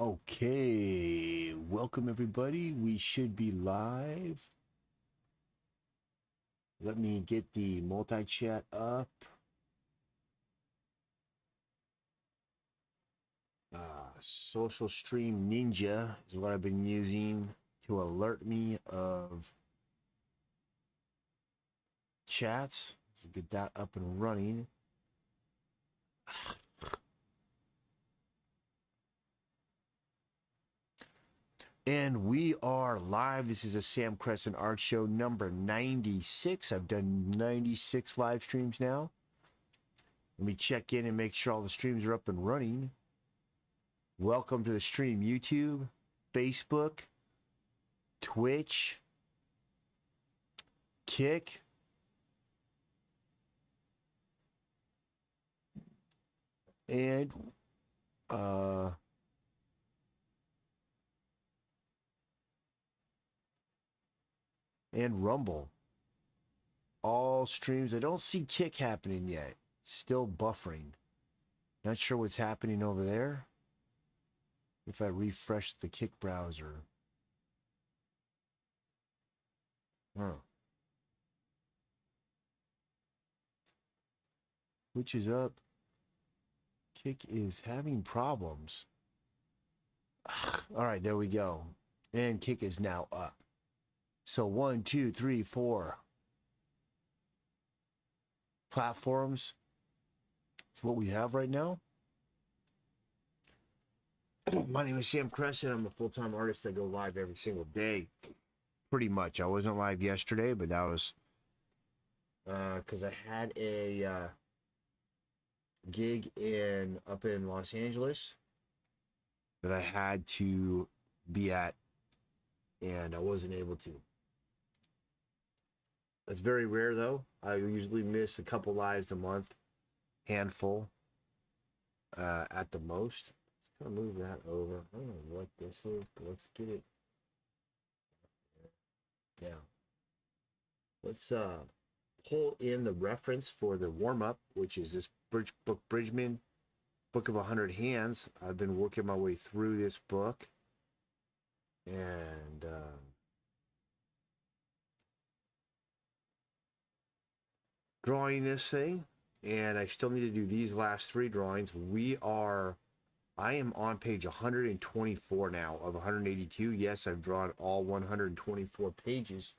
Okay, welcome everybody. We should be live. Let me get the multi-chat up. Social Stream Ninja is what I've been using to alert me of chats. So get that up and running. And we are live. This is a Sam Crescent Art Show number 96. I've done 96 live streams now. Let me check in and make sure all the streams are up and running. Welcome to the stream, YouTube, Facebook, Twitch, Kick, and Rumble. All streams. I don't see Kick happening yet. Still buffering. Not sure what's happening over there. If I refresh the Kick browser. Huh. Which is up. Kick is having problems. All right, there we go. And Kick is now up. So 1, 2, 3, 4 platforms. That's what we have right now. My name is Sam Crescent. I'm a full-time artist. I go live every single day. Pretty much. I wasn't live yesterday, but that was because I had a gig up in Los Angeles that I had to be at, and I wasn't able to. That's very rare, though. I usually miss a couple lives a month, handful at the most. Let's kind of move that over. I don't know what this is, but let's get it. Yeah. Let's pull in the reference for the warm-up, which is this book, Bridgman, Book of 100 Hands. I've been working my way through this book, and drawing this thing, and I still need to do these last 3 drawings. I am on page 124 now of 182. Yes, I've drawn all 124 pages,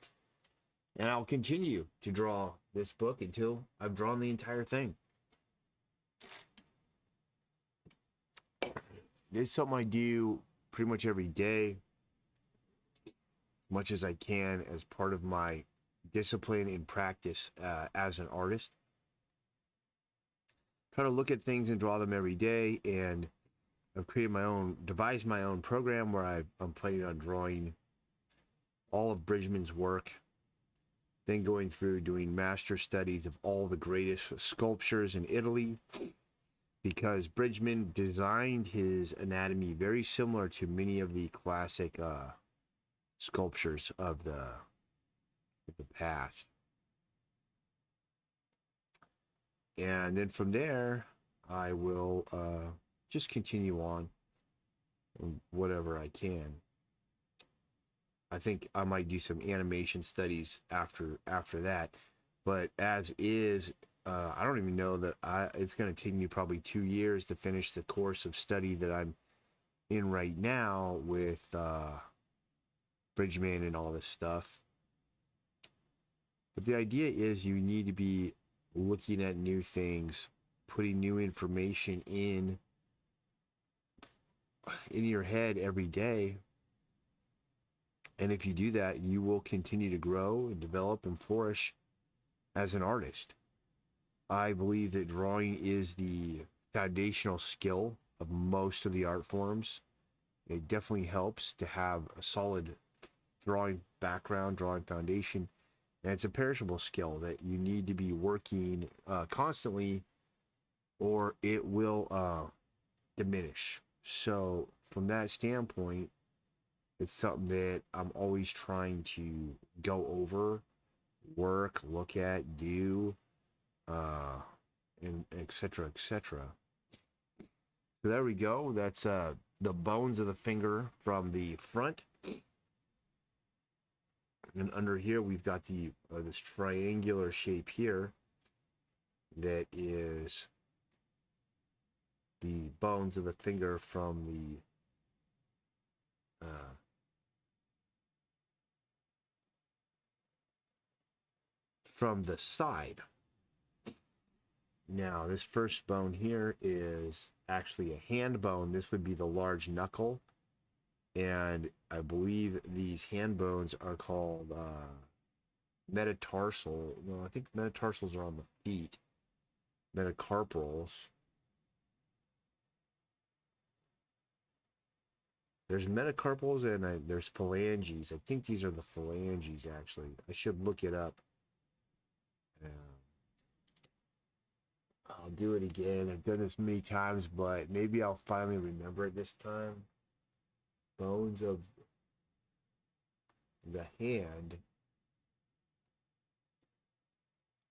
and I'll continue to draw this book until I've drawn the entire thing. This is something I do pretty much every day, as much as I can, as part of my discipline and practice as an artist. Try to look at things and draw them every day, and I've devised my own program where I'm planning on drawing all of Bridgman's work, then going through doing master studies of all the greatest sculptures in Italy, because Bridgman designed his anatomy very similar to many of the classic sculptures of the past. And then from there, I will just continue on whatever I can. I think I might do some animation studies after that, but as is, I don't even know that it's going to take me probably 2 years to finish the course of study that I'm in right now with Bridgman and all this stuff. But the idea is you need to be looking at new things, putting new information in your head every day. And if you do that, you will continue to grow and develop and flourish as an artist. I believe that drawing is the foundational skill of most of the art forms. It definitely helps to have a solid drawing background, drawing foundation. And it's a perishable skill that you need to be working constantly, or it will diminish. So from that standpoint, it's something that I'm always trying to go over, work, look at, do, and et cetera, et cetera. So there we go. That's the bones of the finger from the front. And under here, we've got the this triangular shape here that is the bones of the finger from the side. Now, this first bone here is actually a hand bone. This would be the large knuckle. And I believe these hand bones are called metatarsal. No, I think metatarsals are on the feet. Metacarpals. There's metacarpals and there's phalanges. I think these are the phalanges, actually. I should look it up. I'll do it again. I've done this many times, but maybe I'll finally remember it this time. Bones of the hand.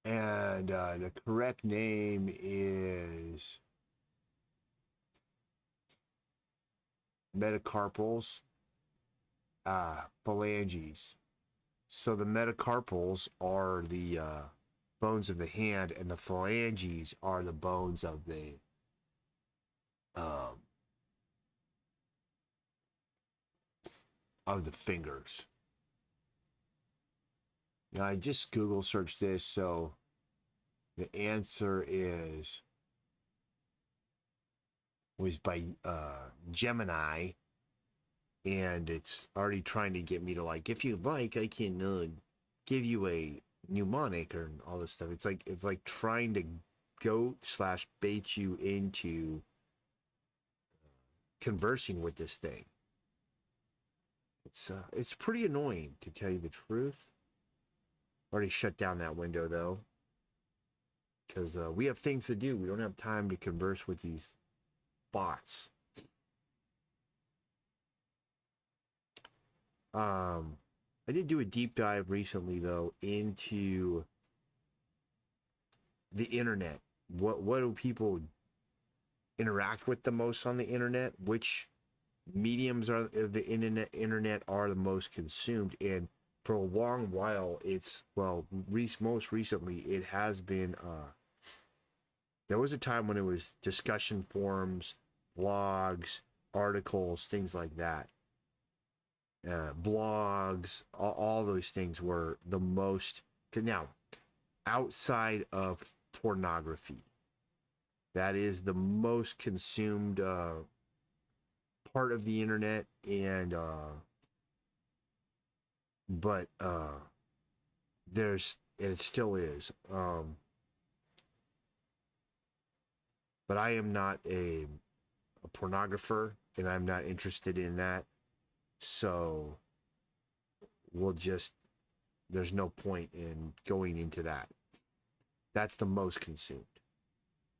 And the correct name is metacarpals, phalanges. So the metacarpals are the bones of the hand, and the phalanges are the bones of the fingers. Now I just Google searched this, so the answer was by Gemini, and it's already trying to get me to, like, if you'd like, I can give you a mnemonic or all this stuff. It's like trying to bait you into conversing with this thing. It's pretty annoying, to tell you the truth. Already shut down that window though, because we have things to do. We don't have time to converse with these bots. I did do a deep dive recently though into the internet. What do people interact with the most on the internet? Which mediums are the internet are the most consumed? And for a long while, most recently, it has been, there was a time when it was discussion forums, blogs, articles, things like that. Blogs, all those things were the most, now, outside of pornography, that is the most consumed part of the internet, and but it still is. But I am not a pornographer, and I'm not interested in that. So there's no point in going into that. That's the most consumed.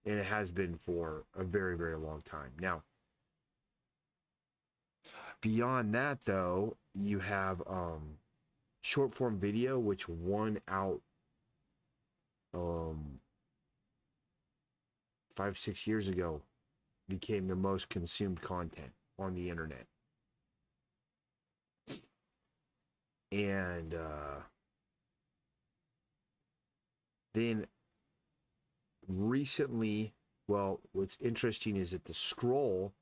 And it has been for a very, very long time. Now, beyond that, though, you have short form video, which won out 5-6 years ago, became the most consumed content on the internet. And then recently, what's interesting is that the scroll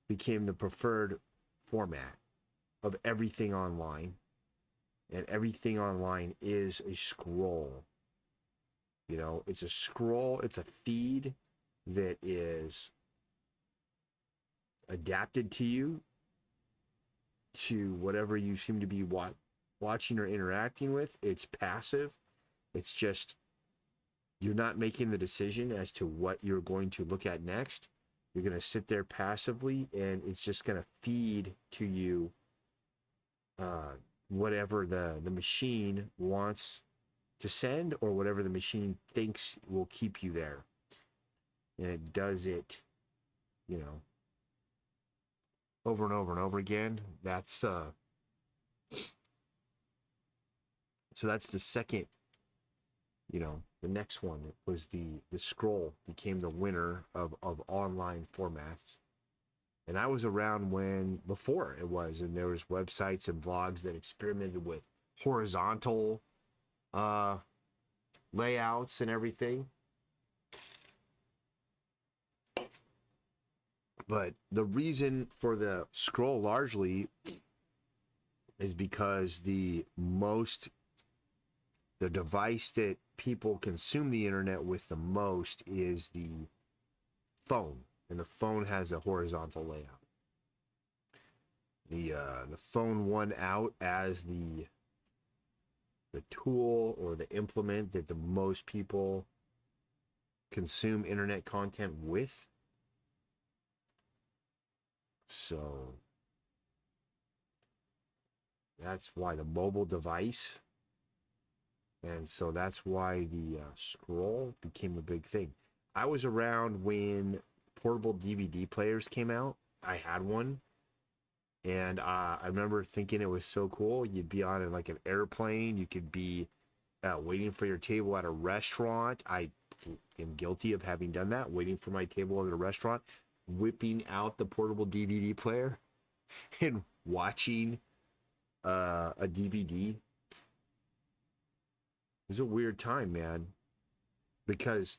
became the preferred format of everything online, and everything online is a scroll. You know, it's a scroll, it's a feed that is adapted to you, to whatever you seem to be watching or interacting with. It's passive. It's just, you're not making the decision as to what you're going to look at next. You're going to sit there passively, and it's just going to feed to you whatever the machine wants to send, or whatever the machine thinks will keep you there. And it does it, over and over and over again. So that's the second the next one was the scroll became the winner of online formats. And I was around when before it was, and there was websites and blogs that experimented with horizontal uh, layouts and everything. But the reason for the scroll largely is because the device that people consume the internet with the most is the phone, and the phone has a horizontal layout. The phone won out as the tool or the implement that the most people consume internet content with. So that's why the mobile device, and so that's why the scroll became a big thing. I was around when portable DVD players came out. I had one, and I remember thinking it was so cool. You'd be on like an airplane. You could be waiting for your table at a restaurant. I am guilty of having done that, waiting for my table at a restaurant, whipping out the portable DVD player and watching a DVD. It was a weird time, man, because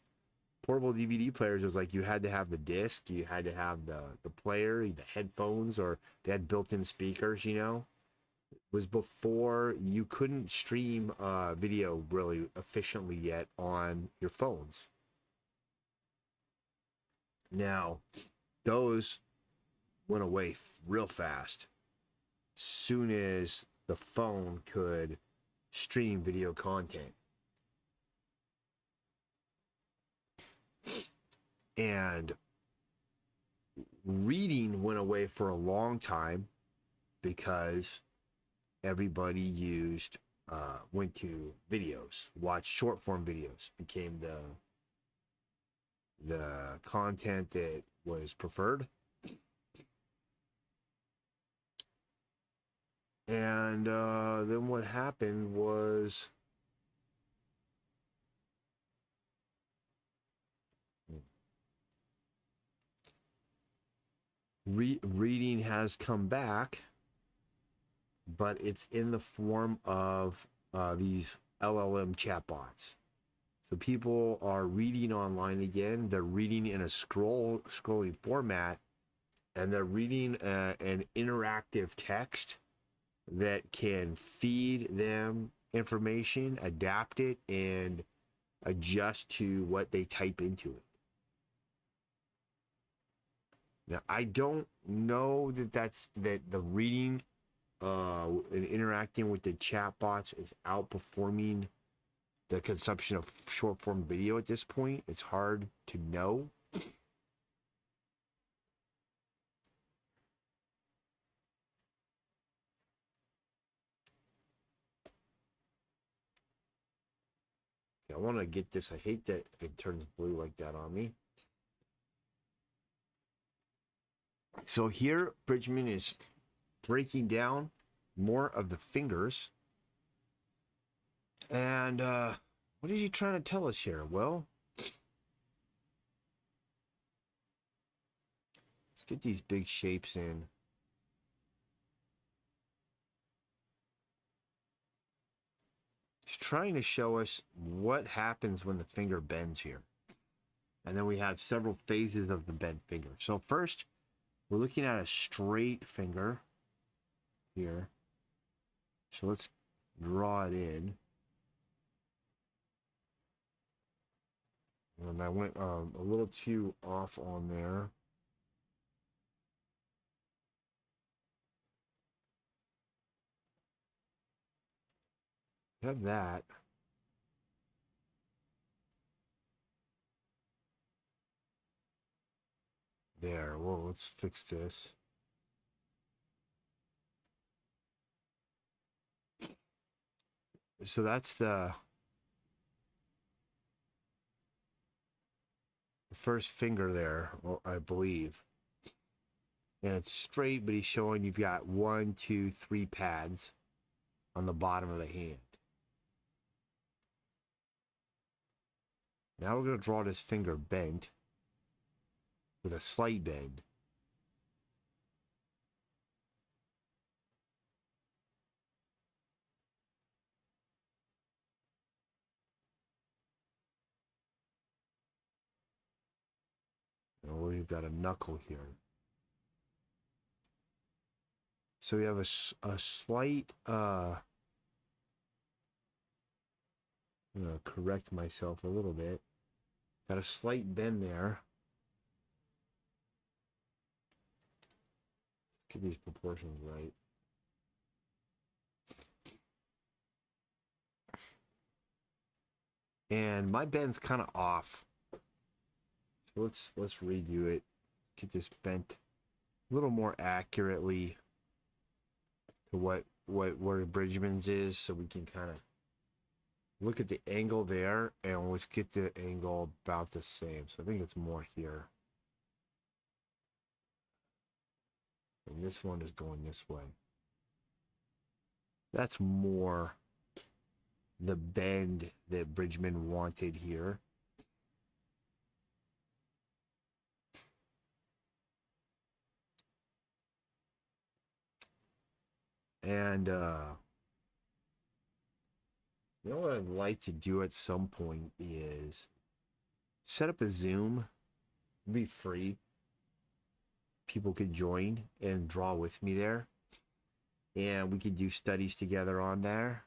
portable DVD players was like you had to have the disc, you had to have the player, the headphones, or they had built-in speakers. It was before you couldn't stream video really efficiently yet on your phones. Now, those went away real fast. Soon as the phone could stream video content. And reading went away for a long time because everybody went to videos, watched short form videos, became the content that was preferred. And then what happened was reading has come back, but it's in the form of these LLM chatbots. So people are reading online again. They're reading in a scrolling format, and they're reading an interactive text that can feed them information, adapt it, and adjust to what they type into it. Now, I don't know that the reading and interacting with the chatbots is outperforming the consumption of short form video at this point. It's hard to know. I want to get this. I hate that it turns blue like that on me. So here, Bridgman is breaking down more of the fingers. And what is he trying to tell us here? Well, let's get these big shapes in. He's trying to show us what happens when the finger bends here. And then we have several phases of the bent finger. So first, we're looking at a straight finger here. So let's draw it in. And I went a little too off on there. Have that. There. Well, let's fix this. So that's the first finger there, I believe. And it's straight, but he's showing you've got 1, 2, 3 pads on the bottom of the hand. Now we're going to draw this finger bent with a slight bend. And we've got a knuckle here. So we have a slight, I'm going to correct myself a little bit. Got a slight bend there. Get these proportions right. And my bend's kind of off. So let's redo it. Get this bent a little more accurately to where Bridgman's is, so we can kind of look at the angle there, and let's get the angle about the same. So I think it's more here. And this one is going this way. That's more the bend that Bridgman wanted here. And you know what I'd like to do at some point is set up a Zoom. It'd be free. People could join and draw with me there. And we could do studies together on there.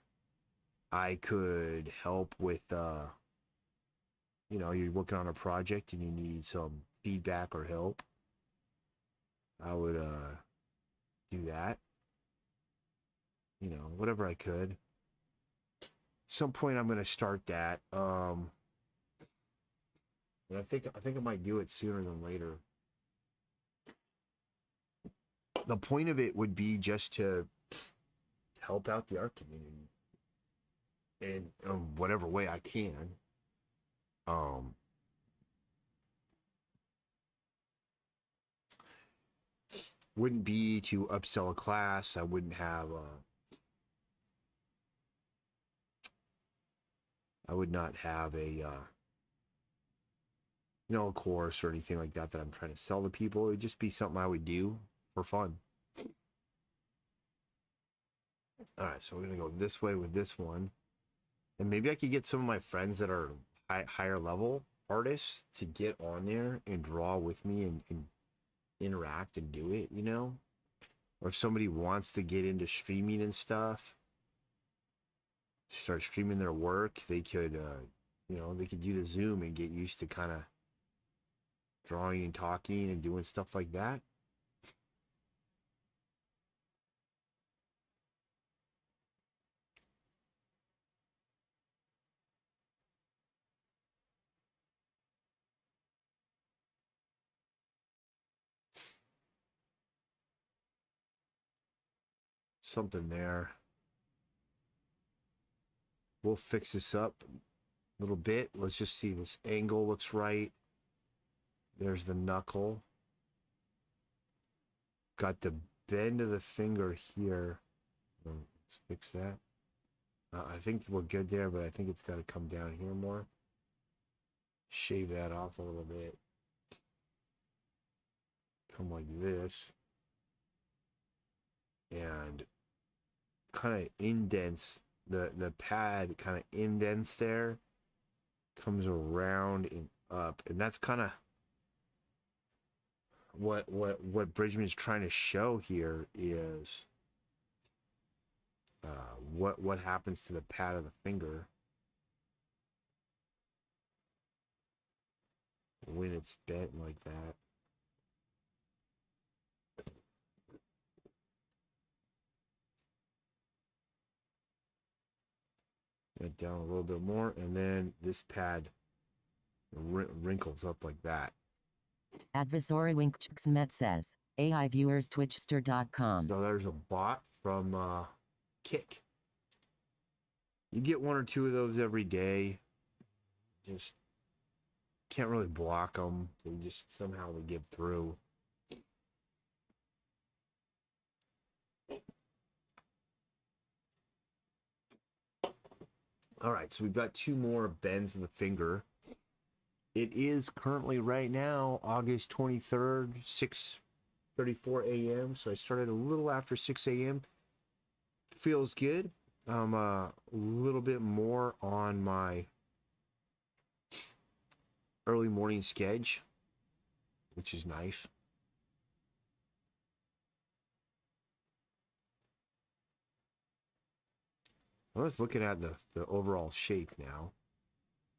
I could help with, you know, you're working on a project and you need some feedback or help. I would do that. You know, whatever I could. Some point I'm going to start that. And I think I might do it sooner than later. The point of it would be just to help out the art community in whatever way I can. Wouldn't be to upsell a class. I wouldn't have I would not have a you know, a course or anything like that I'm trying to sell to people. It would just be something I would do for fun. All right, so we're gonna go this way with this one, and maybe I could get some of my friends that are higher level artists to get on there and draw with me and interact and do it, you know. Or if somebody wants to get into streaming and stuff, start streaming their work, they could you know, they could do the Zoom and get used to kind of drawing and talking and doing stuff like that. Something there. We'll fix this up a little bit. Let's just see, this angle looks right. There's the knuckle. Got the bend of the finger here. Let's fix that. I think we're good there, but I think it's got to come down here more. Shave that off a little bit. Come like this. And kind of indents, the pad kind of indents there. Comes around and up. And that's kind of what Bridgman is trying to show here is what happens to the pad of the finger when it's bent like that. Get down a little bit more, and then this pad wrinkles up like that. Advisory Winkchksmet says, AI viewers twitchster.com. So there's a bot from Kick. You get one or two of those every day. Just can't really block them. They just somehow they get through. All right, so we've got two more bends in the finger. It is currently right now August 23rd, 6:34 a.m. So I started a little after 6 a.m. Feels good. I'm a little bit more on my early morning sketch, which is nice. I was looking at the overall shape now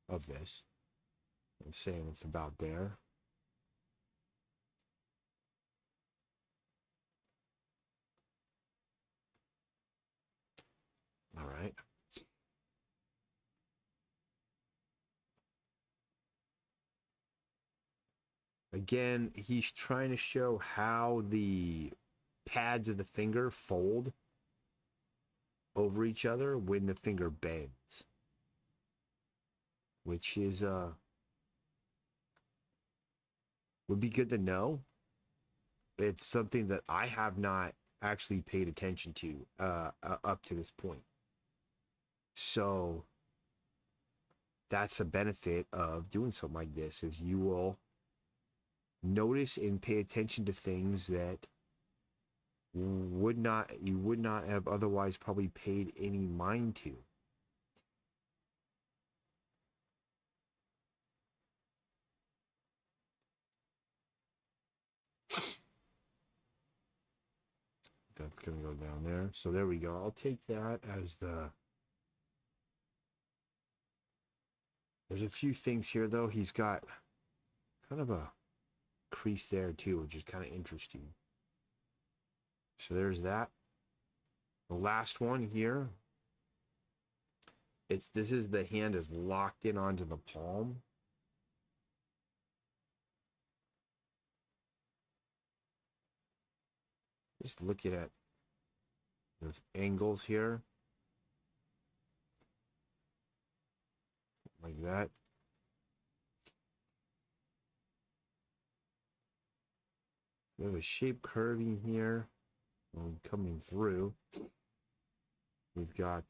of this. I'm saying it's about there. All right. Again, he's trying to show how the pads of the finger fold over each other when the finger bends, which is would be good to know. It's something that I have not actually paid attention to up to this point. So that's a benefit of doing something like this, is you will notice and pay attention to things that you would not have otherwise probably paid any mind to. That's gonna go down there. So there we go. I'll take that as the. There's a few things here though. He's got kind of a crease there too, which is kind of interesting. So there's that. The last one here. This is the hand is locked in onto the palm. Just looking at those angles here. Like that. We have a shape curving here. Coming through. We've got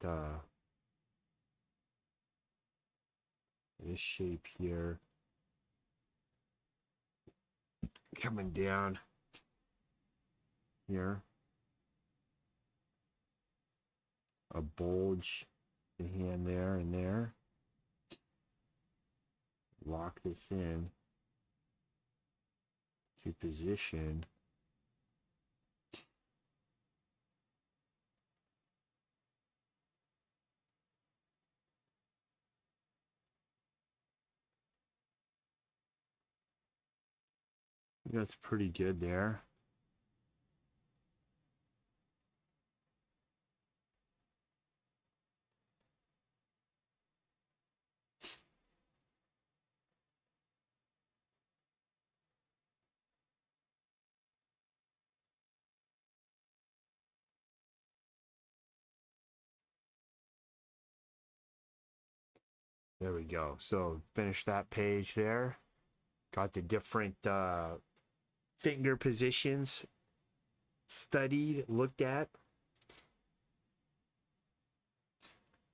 this shape here. Coming down here. A bulge in hand there and there. Lock this in to position. That's pretty good there. There we go. So finish that page there. Got the different finger positions studied, looked at.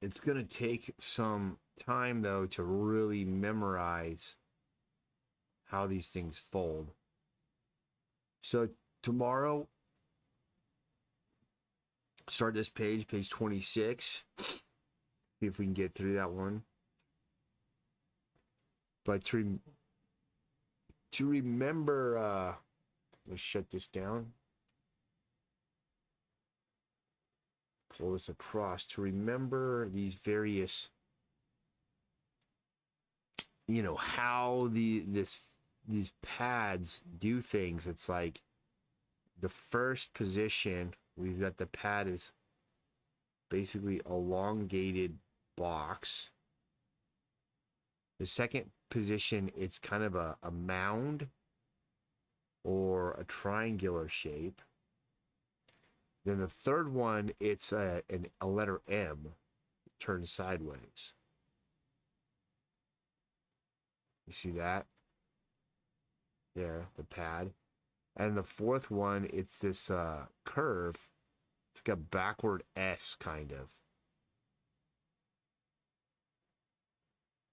It's going to take some time, though, to really memorize how these things fold. So tomorrow, start this page 26. See if we can get through that one. But to remember, let's shut this down. Pull this across to remember these various, how these pads do things. It's like the first position, we've got the pad is basically elongated box. The second position, it's kind of a mound or a triangular shape. Then the third one, it's a letter M turned sideways. You see that? There, the pad. And the fourth one, it's this curve. It's like a backward S kind of.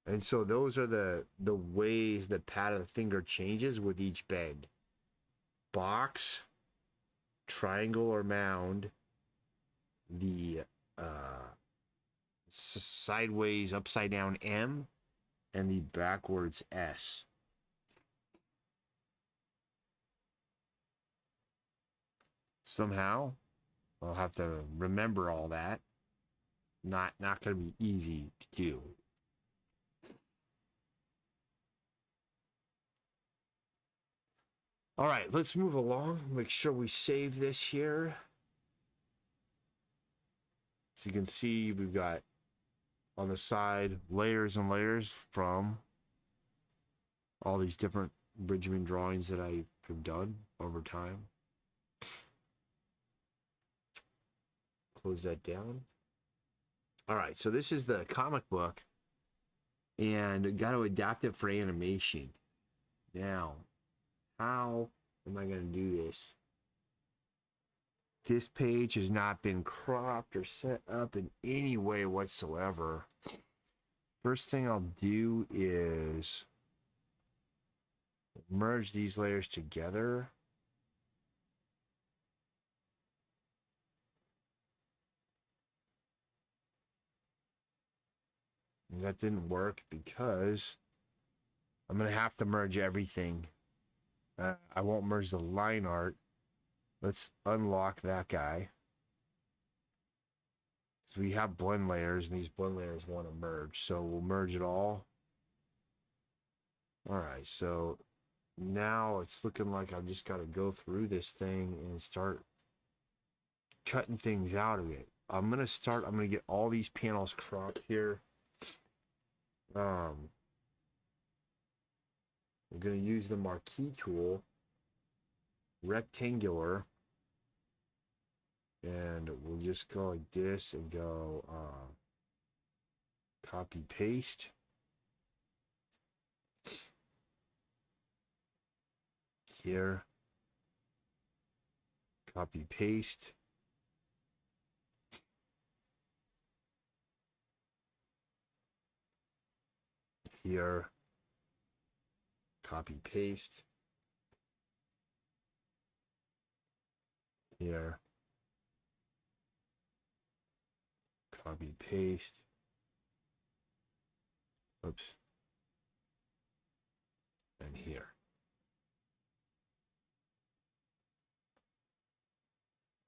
And so those are the ways the pad of the finger changes with each bend. Box, triangle or mound, the sideways upside down M, and the backwards S. Somehow, I'll have to remember all that. Not going to be easy to do. All right, let's move along. Make sure we save this here. So you can see we've got on the side layers and layers from all these different Bridgman drawings that I have done over time. Close that down. All right, so this is the comic book, and got to adapt it for animation. Now, how am I going to do this? This page has not been cropped or set up in any way whatsoever. First thing I'll do is merge these layers together. And that didn't work because I'm going to have to merge everything. I won't merge the line art. Let's unlock that guy. So we have blend layers, and these blend layers want to merge. So we'll merge it all. All right, so now it's looking like I've just got to go through this thing and start cutting things out of it. I'm going to get all these panels cropped here. We're going to use the marquee tool, rectangular, and we'll just go like this and go copy paste. Here, copy paste. Here, copy paste. Here, copy paste. Oops. And here.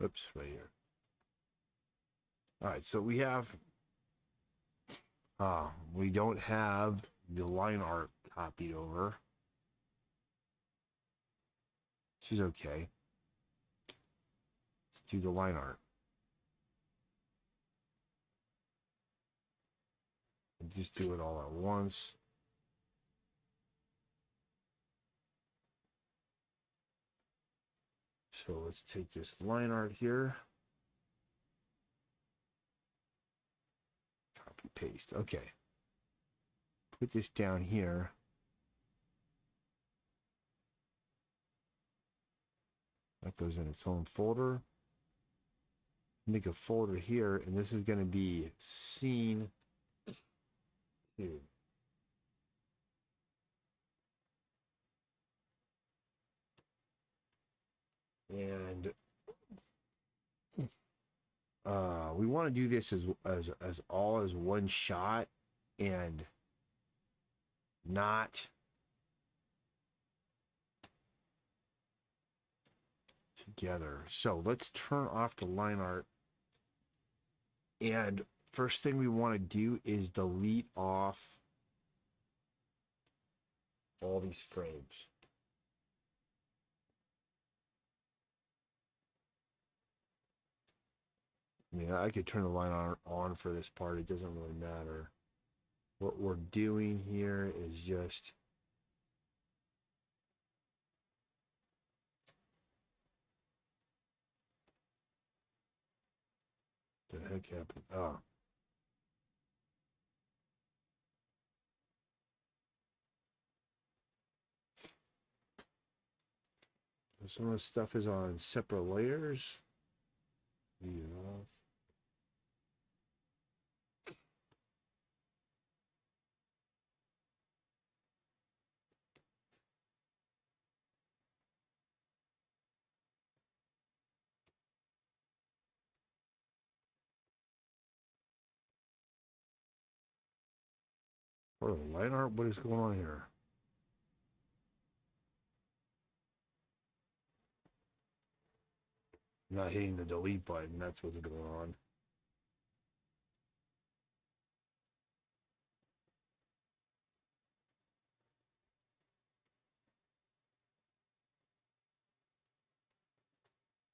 Oops, right here. All right, so we have we don't have the line art copied over. Which is okay. Let's do the line art. And just do it all at once. So let's take this line art here. Copy paste. Okay. Put this down here. That goes in its own folder. Make a folder here, and this is going to be scene 2. And we want to do this as all as one shot and not together. So let's turn off the line art. And first thing we want to do is delete off all these frames. I mean, I could turn the line art on for this part. It doesn't really matter. What we're doing here is just the heck happened? Oh. Some of the stuff is on separate layers. Leave it off. Or line art? What is going on here? Not hitting the delete button. That's what's going on.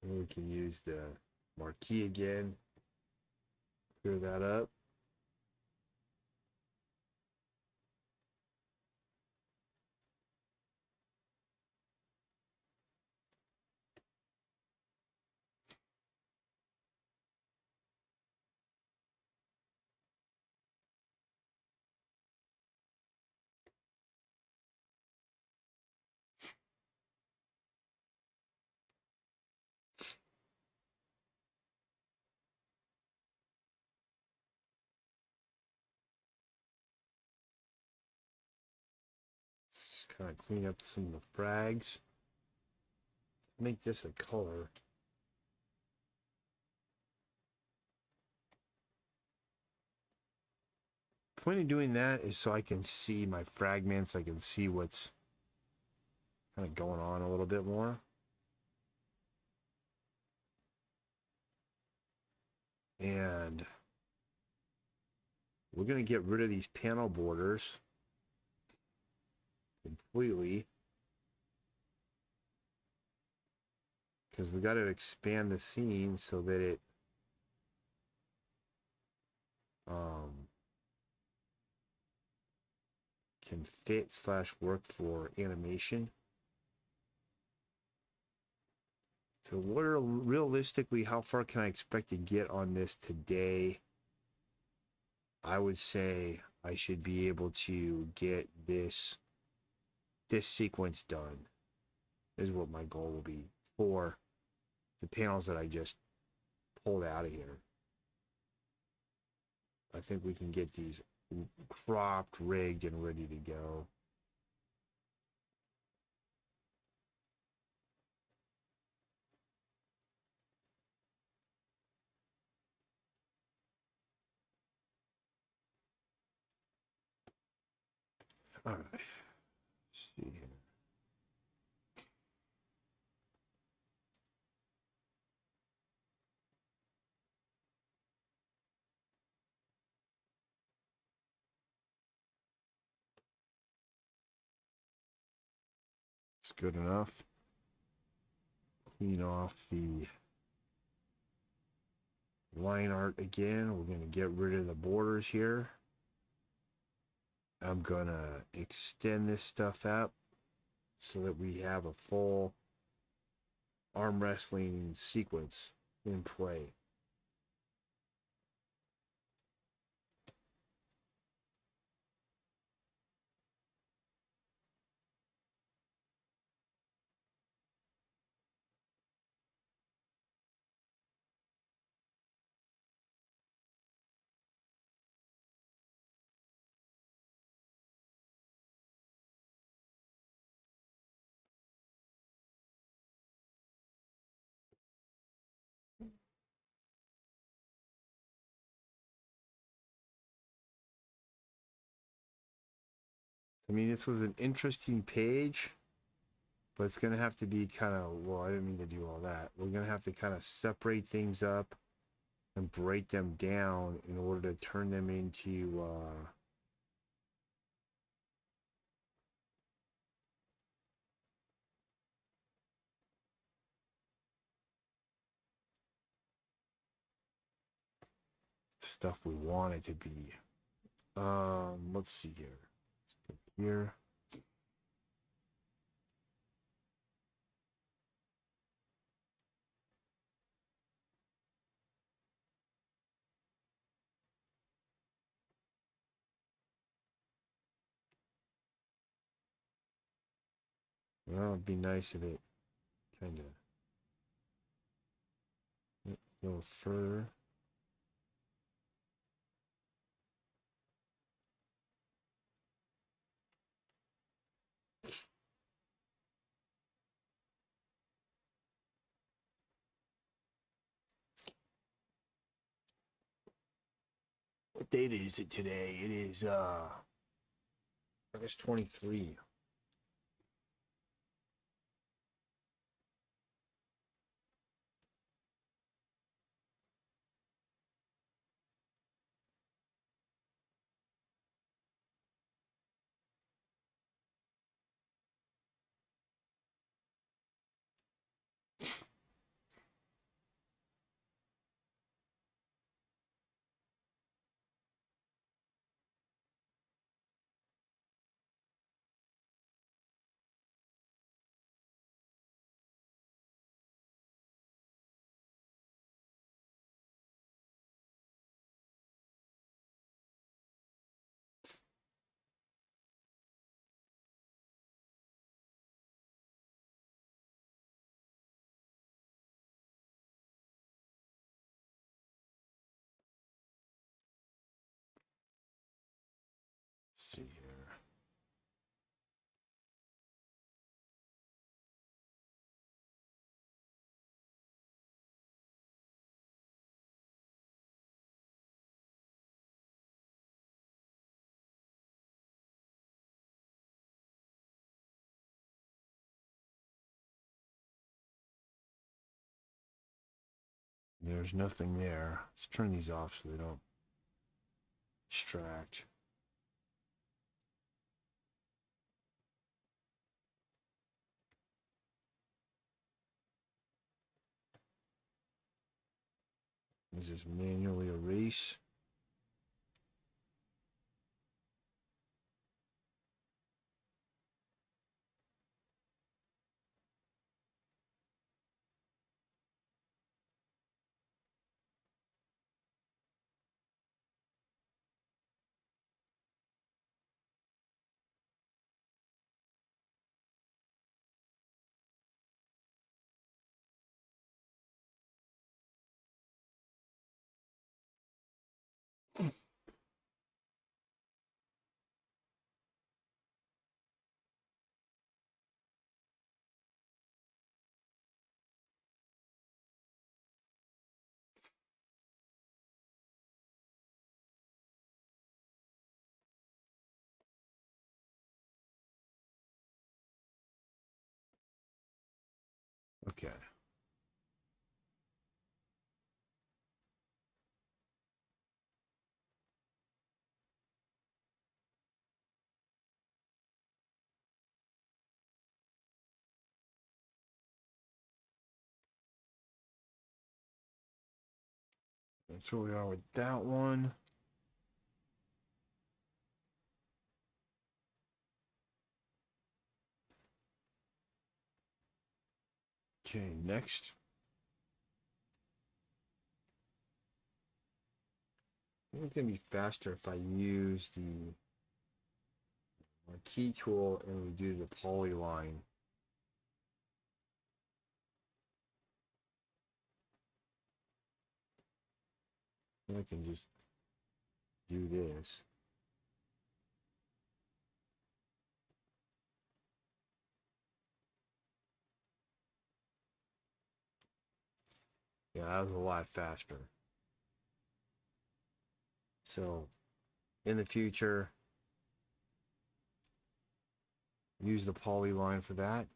And we can use the marquee again. Clear that up. Just kind of clean up some of the frags. Make this a color. Point of doing that is so I can see my fragments. I can see what's kind of going on a little bit more. And we're going to get rid of these panel borders completely, because we got to expand the scene so that it can fit / work for animation. So what are realistically, how far can I expect to get on this today? I would say I should be able to get this sequence done, is what my goal will be for the panels that I just pulled out of here. I think we can get these cropped, rigged, and ready to go. All right. Let's see here. It's good enough. Clean off the line art again. We're going to get rid of the borders here. I'm going to extend this stuff out so that we have a full arm wrestling sequence in play. I mean, this was an interesting page, but it's going to have to be kind of, well, I didn't mean to do all that. We're going to have to kind of separate things up and break them down in order to turn them into stuff we want it to be. Let's see here. Let's go here. Well, it'd be nice if it kind of a little further. What date is it today? It is August 23. Let's see here. There's nothing there. Let's turn these off so they don't distract. Let's just manually erase. Okay. That's where we are with that one. Okay, next. I think it's going to be faster if I use the key tool and we do the polyline. I can just do this. Yeah, that was a lot faster. So, in the future, use the polyline for that.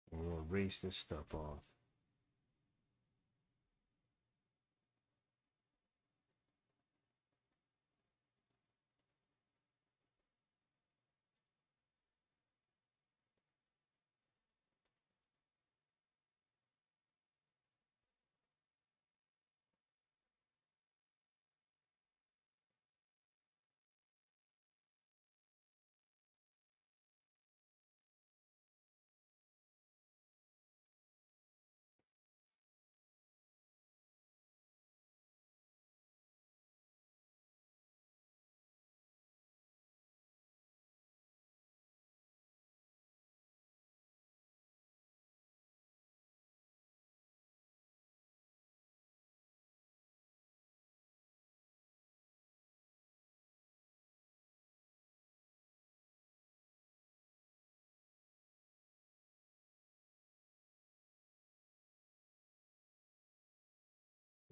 And we'll erase this stuff off.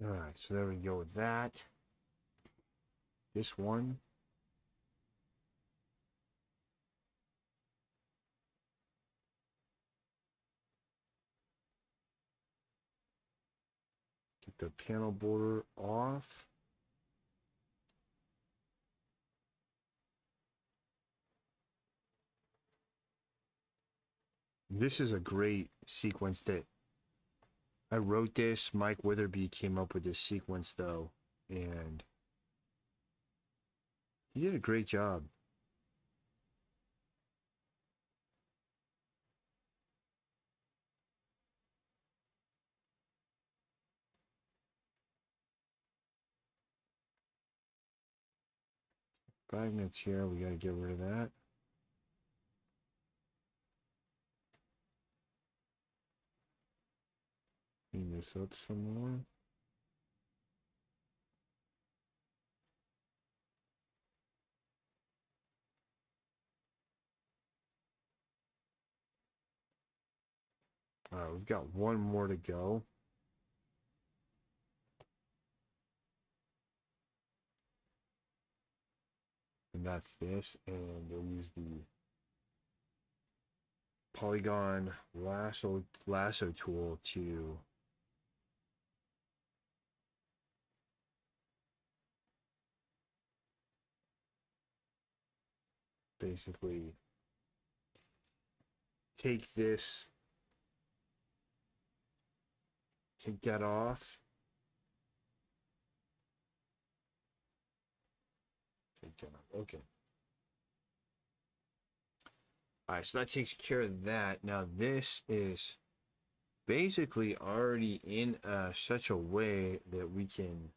All right, so there we go with that. This one. Get the panel border off. This is a great sequence that I wrote this. Mike Witherby came up with this sequence though, and he did a great job. Fragments here, we got to get rid of that. Clean this up some more. All right, we've got one more to go. And that's this, and we'll use the polygon lasso tool to basically take this, take that off, take that off. Okay. All right, so that takes care of that. Now this is basically already in such a way that we can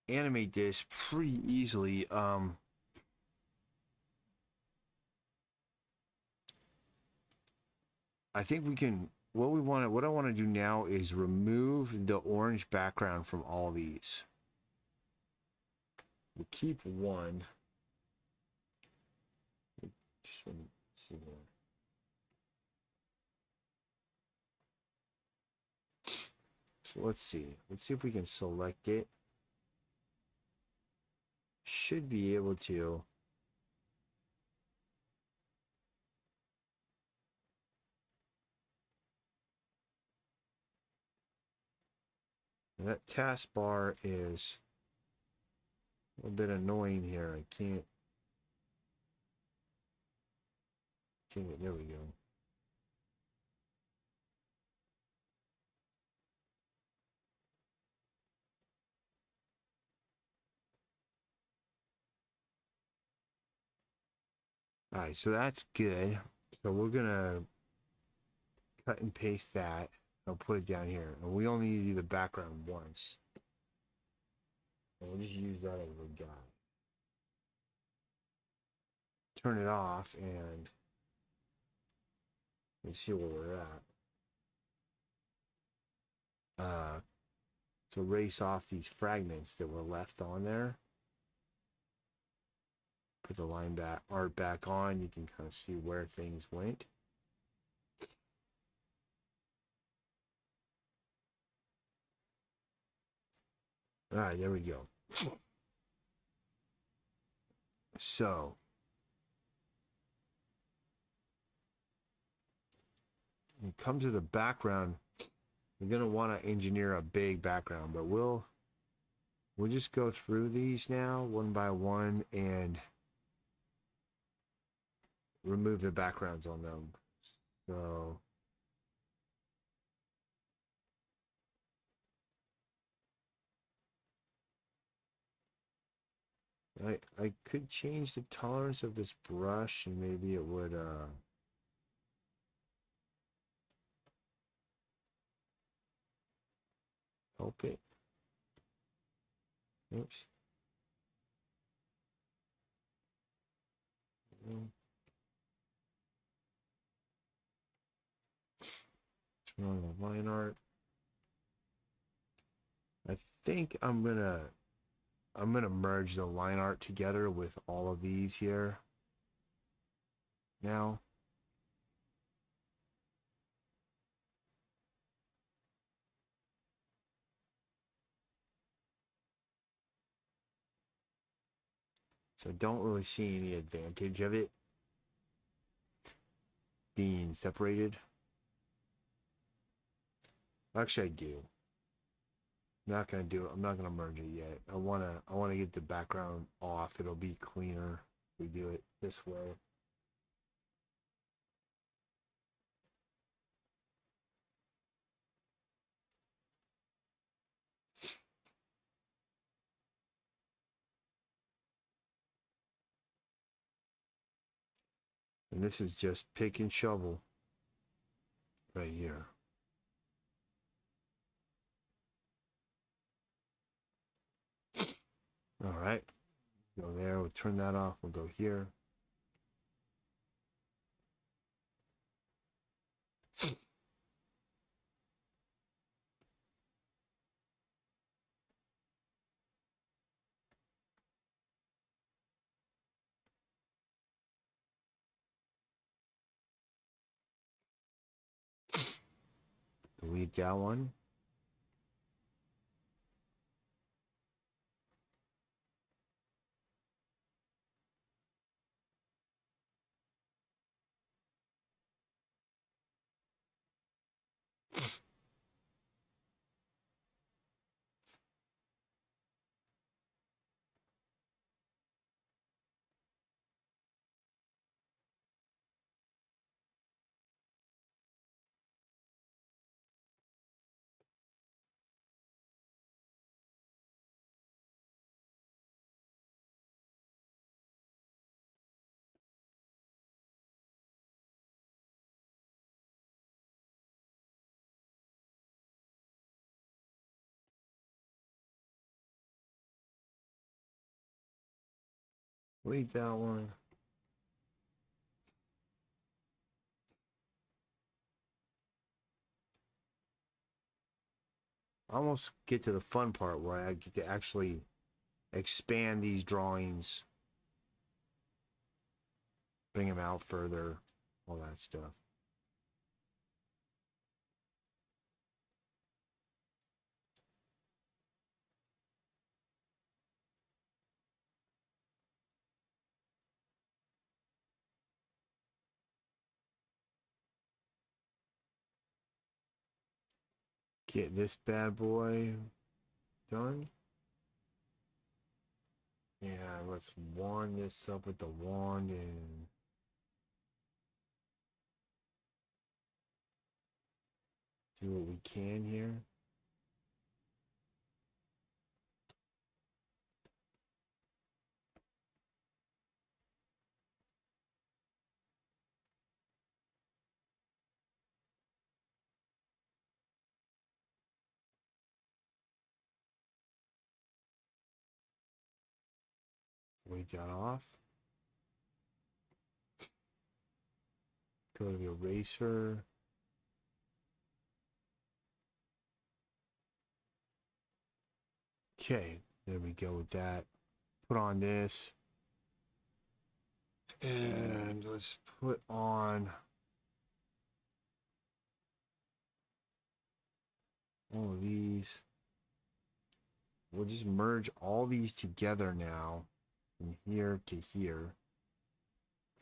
animate this pretty easily. I think we can, what I want to do now is remove the orange background from all these. We'll keep one. Just want to see there. So let's see. Let's see if we can select it. Should be able to. That taskbar is a little bit annoying here. I can't. There we go. All right, so that's good. So we're gonna cut and paste that. I'll put it down here. And we only need to do the background once. And we'll just use that as a guide. Turn it off and let's see where we're at. To erase off these fragments that were left on there. Put the line back, art back on. You can kind of see where things went. All right, there we go. So, when it comes to the background, you're gonna want to engineer a big background, but we'll just go through these now one by one and remove the backgrounds on them. So I could change the tolerance of this brush and maybe it would help it. Oops. Turn on the line art. I think I'm gonna merge the line art together with all of these here. Now. So I don't really see any advantage of it being separated. Actually, I do. I'm not gonna do it. I'm not gonna merge it yet. I wanna get the background off. It'll be cleaner if we do it this way. And this is just pick and shovel right here. All right, go there. We'll turn that off. We'll go here. Delete that one. Delete that one. I almost get to the fun part where I get to actually expand these drawings, bring them out further, all that stuff. Get this bad boy done. Yeah, let's wand this up with the wand and do what we can here. Wait that off. Go to the eraser. Okay, there we go with that. Put on this. And let's put on all of these. We'll just merge all these together now from here to here.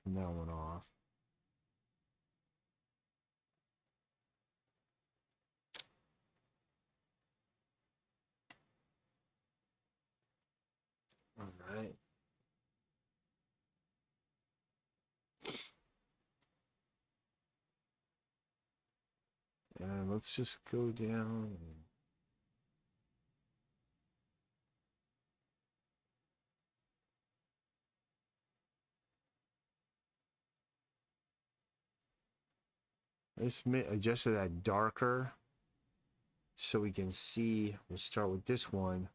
Turn that one off. All right. And let's just go down. Let's adjust that darker so we can see. We'll start with this one.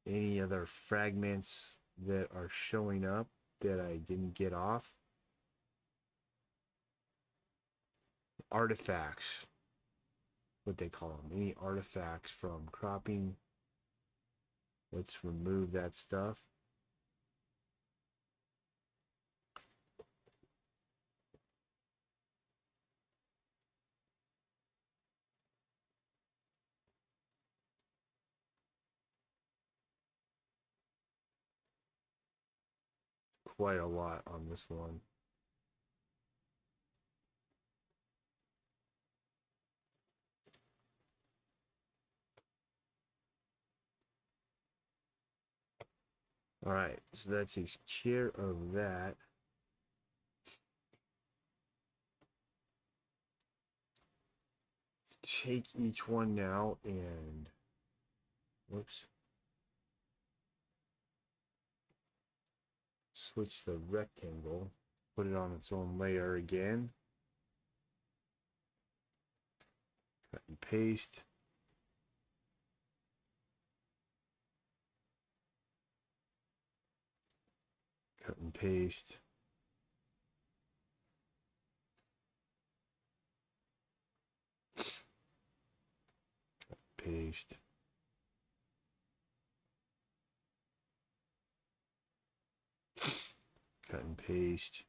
Any other fragments that are showing up that I didn't get off. Artifacts, what they call them. Any artifacts from cropping. Let's remove that stuff. quite a lot on this one. All right, so that takes care of that. Let's take each one now and, whoops, switch the rectangle, put it on its own layer again, cut and paste. Cut and paste. Paste. Cut and paste.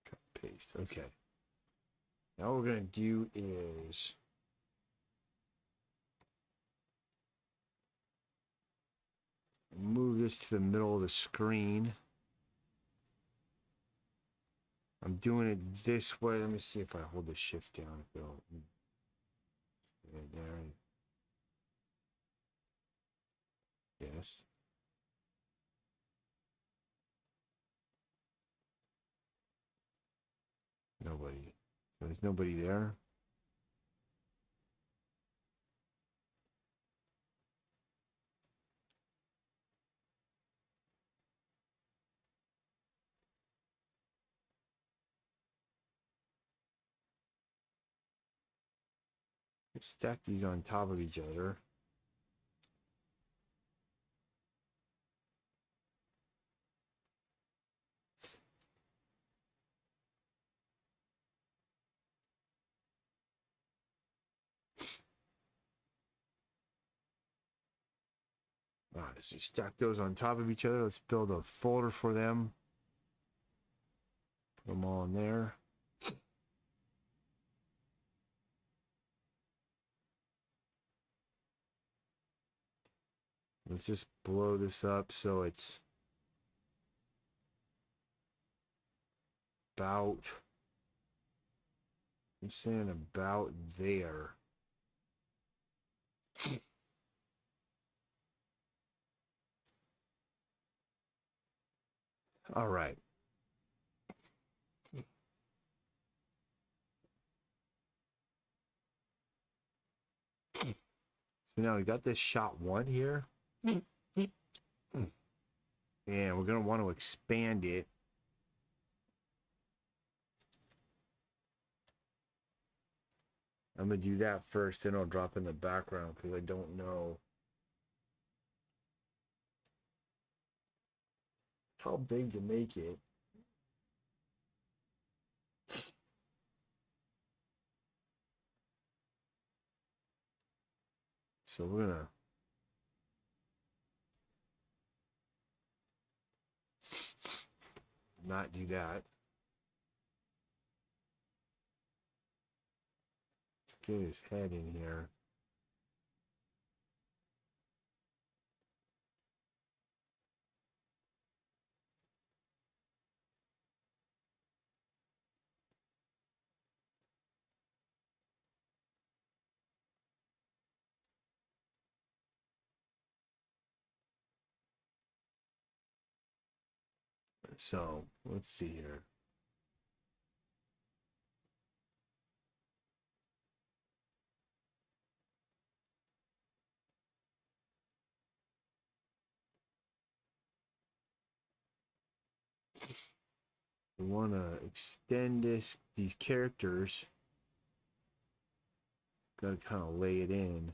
Cut and paste. Okay. Now what we're going to do is move this to the middle of the screen. I'm doing it this way. Let me see if I hold the shift down. If it'll, there. Yes. Nobody. So there's nobody there. Stack these on top of each other. All right, so stack those on top of each other. Let's build a folder for them. Put them all in there. Let's just blow this up so it's about, I'm saying about there. All right. So now we got this shot one here. And we're going to want to expand it. I'm going to do that first, then I'll drop in the background because I don't know how big to make it. So we're going to not do that. Let's get his head in here. So let's see here. We want to extend these characters. Got to kind of lay it in.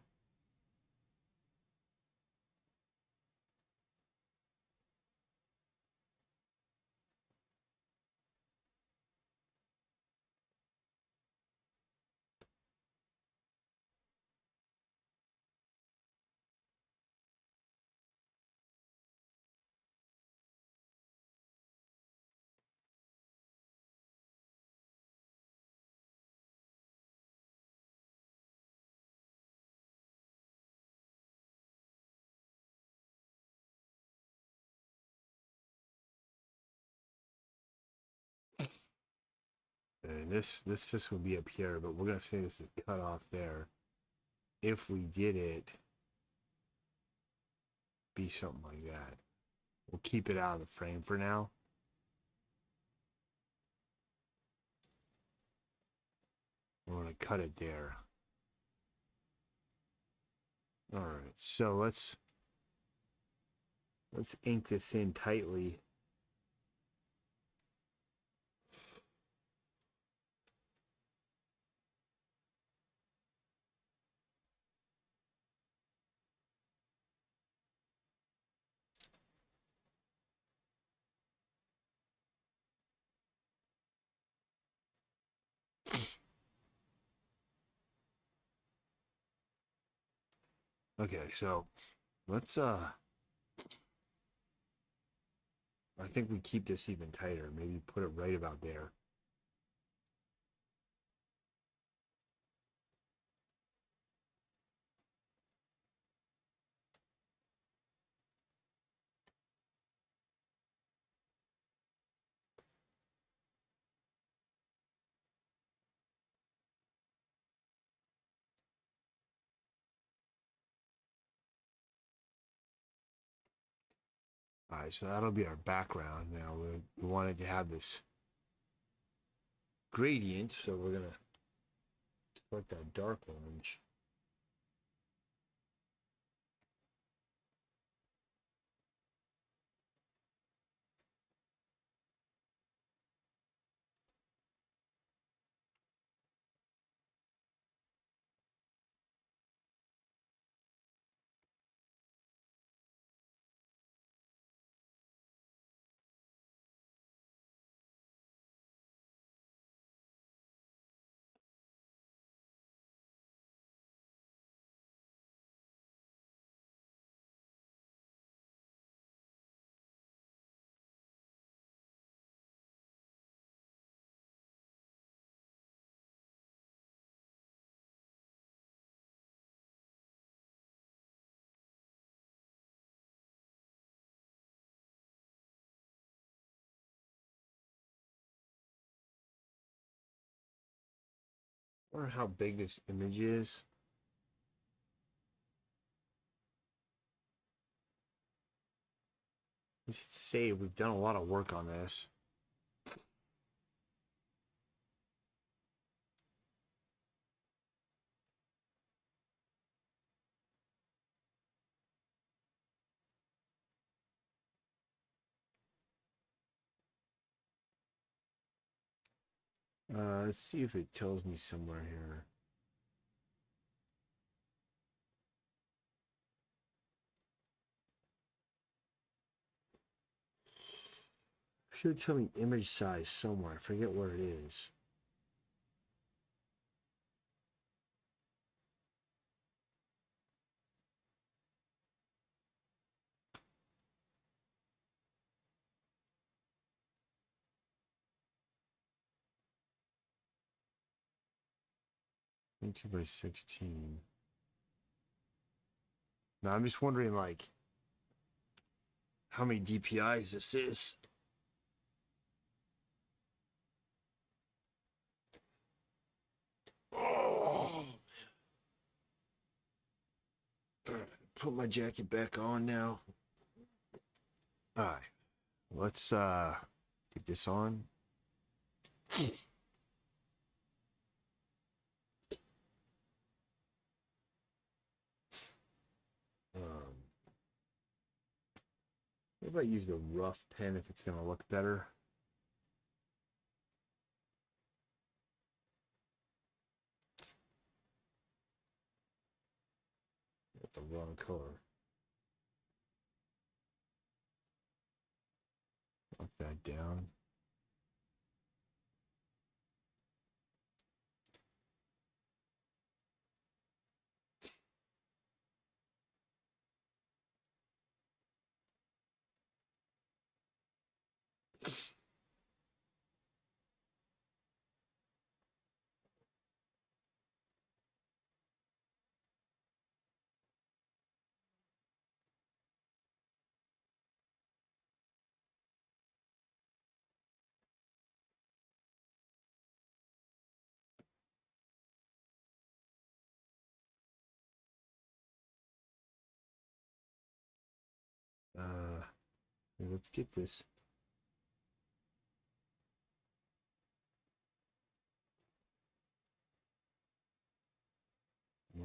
and this fiscal will be up here, but we're gonna say this is cut off there. If we did it, be something like that. We'll keep it out of the frame for now. We're gonna cut it there. All right, so let's ink this in tightly. Okay, so let's I think we keep this even tighter. Maybe put it right about there. All right, so that'll be our background. Now we wanted to have this gradient, so we're gonna select that dark orange. I wonder how big this image is. Let's hit save. We've done a lot of work on this. Let's see if it tells me somewhere here. Should tell me image size somewhere. I forget where it is. Two by 16. Now I'm just wondering, like, how many DPIs this is. Oh. Put my jacket back on now. All right, let's get this on. Maybe I use the rough pen if it's gonna look better. Got the wrong color. Lock that down. Let's get this.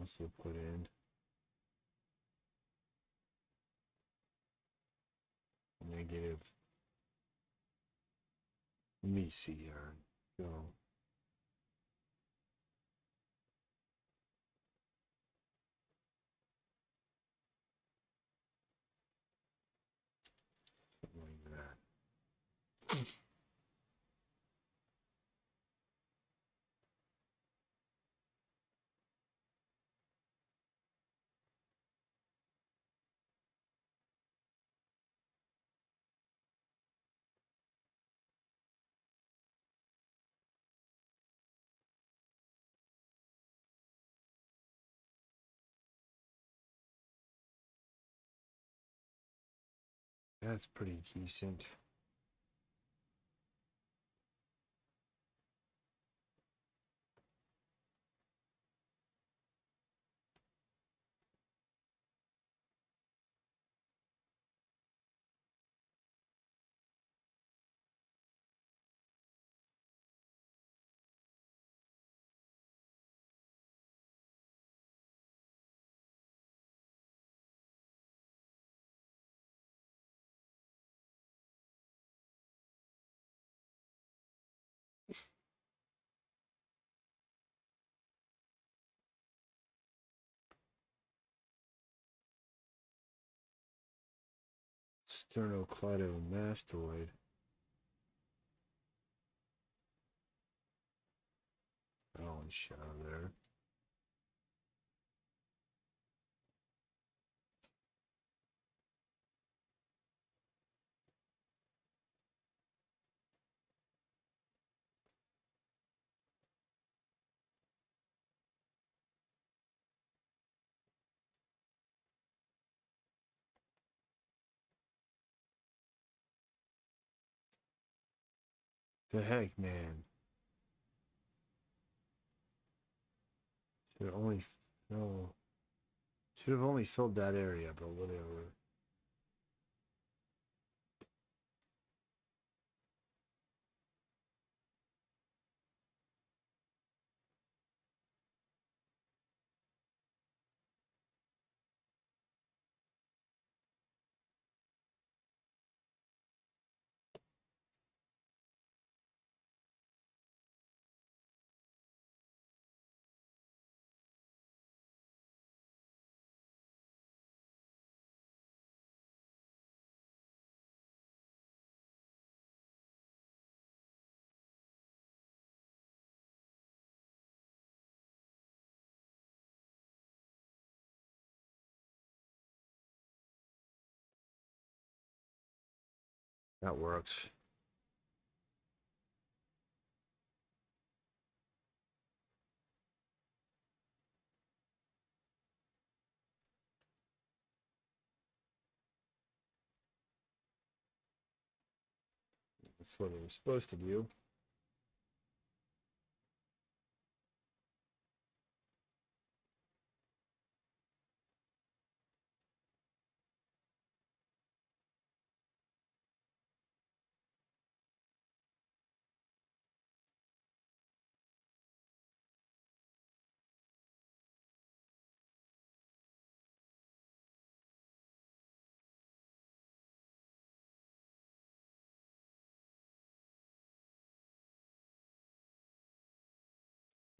Also put in negative. Let me see here. Go. Something like that. That's pretty decent. Sternocleidomastoid. Oh, and shadow there. The heck, man. Should have only fill. Should have only filled that area, but whatever. That works. That's what it was supposed to do.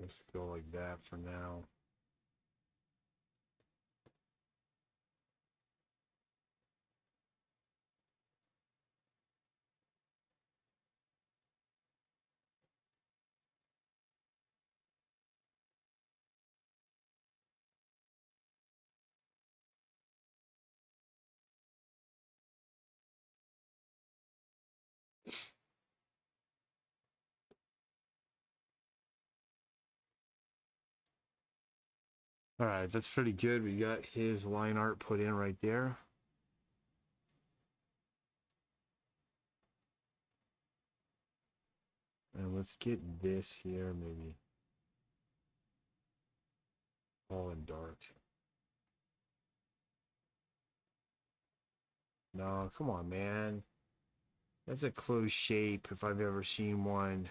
Just go like that for now. All right, that's pretty good. We got his line art put in right there. And let's get this here, maybe all in dark. No, come on, man. That's a close shape if I've ever seen one.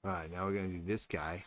All right, now we're going to do this guy.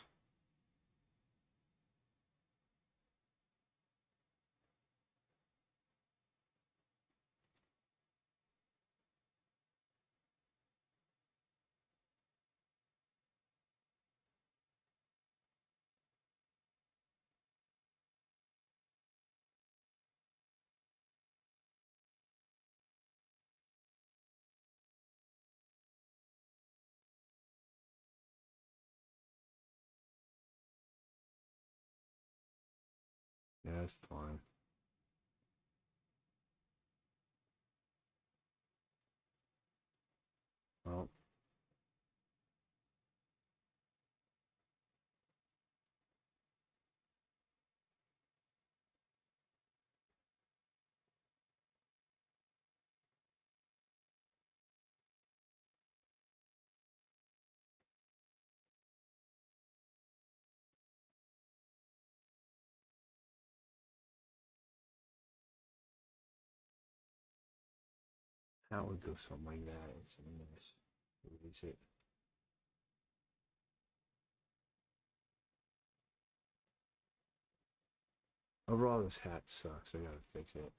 Yeah, that's fine. Well, how would go something like that? It's a mess. Release it. Overall, this hat sucks. I gotta fix it.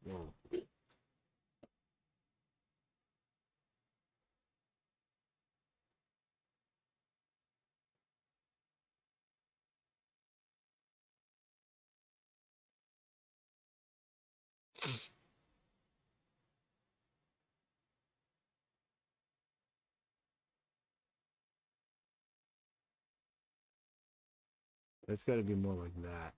Whoa. That's got to be more like that.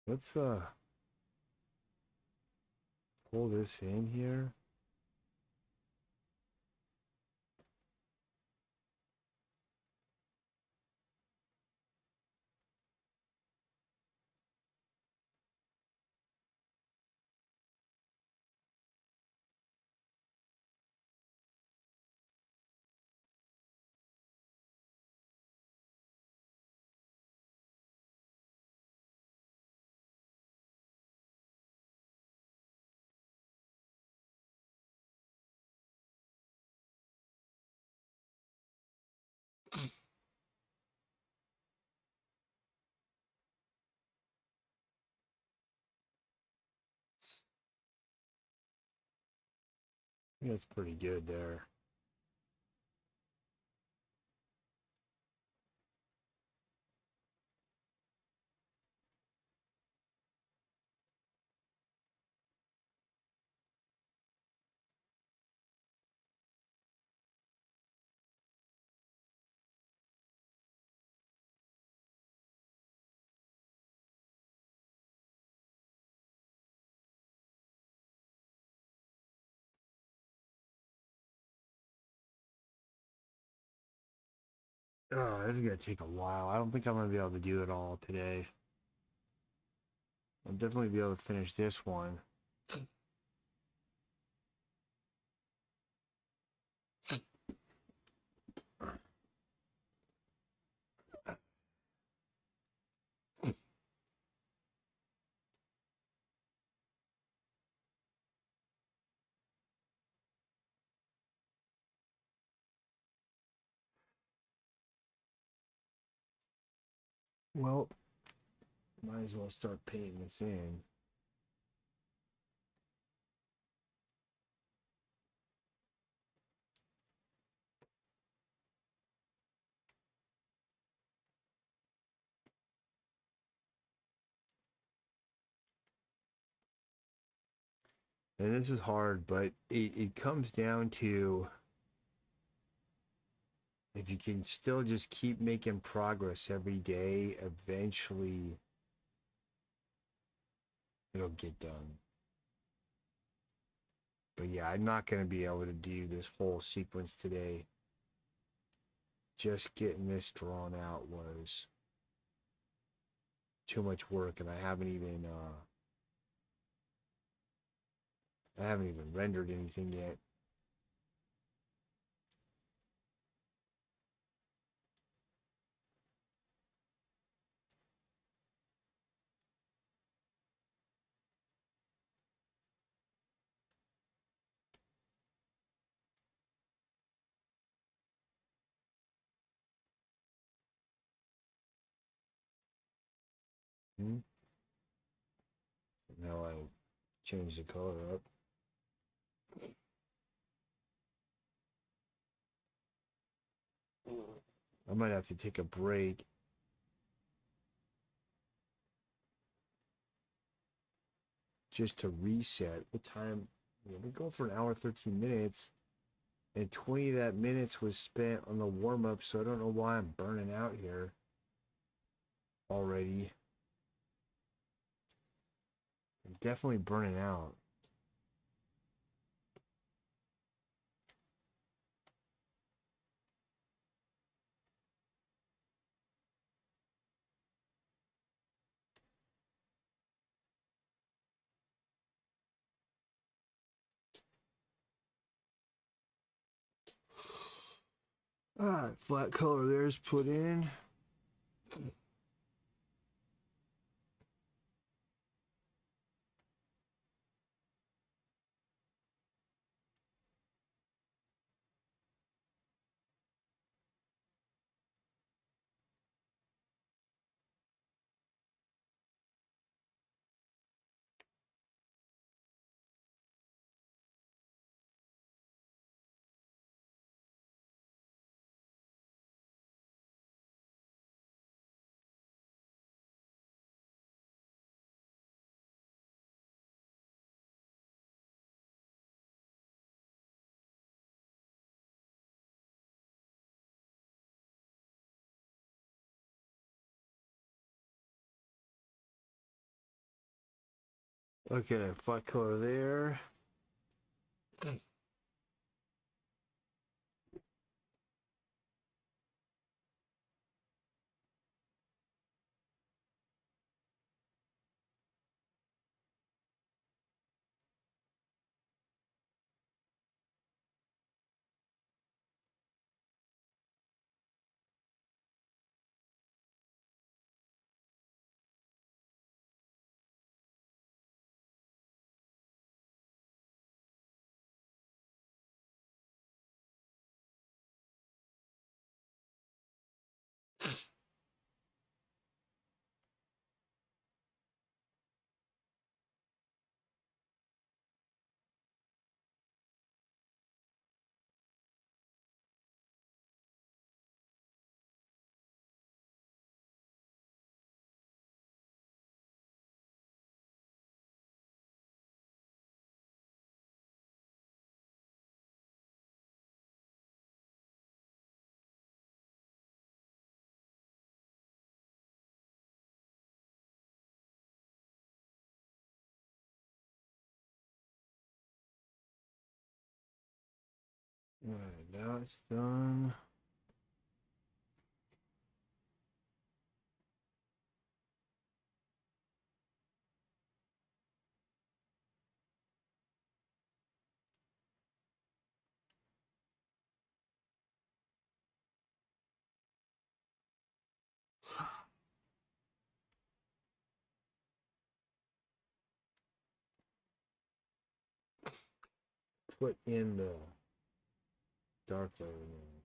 Let's pull this in here. I think that's pretty good there. Oh, it's gonna take a while. I don't think I'm gonna be able to do it all today. I'll definitely be able to finish this one. Well, might as well start painting this in. And this is hard, but it comes down to if you can still just keep making progress every day, eventually it'll get done. But yeah, I'm not going to be able to do this whole sequence today. Just getting this drawn out was too much work, and I haven't even rendered anything yet. Hmm? Now I change the color up. I might have to take a break just to reset. What time? Yeah, we go for an hour, 13 minutes, and 20 of that minutes was spent on the warm up, so I don't know why I'm burning out here already. I'm definitely burning out. Alright, flat color there's put in. Okay, flat color there. Alright, now it's done. put in the dark layer now.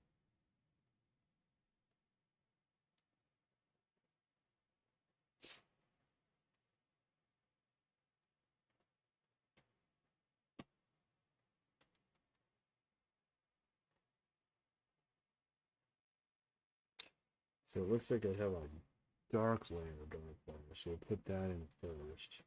So it looks like I have a dark layer, so we'll put that in first.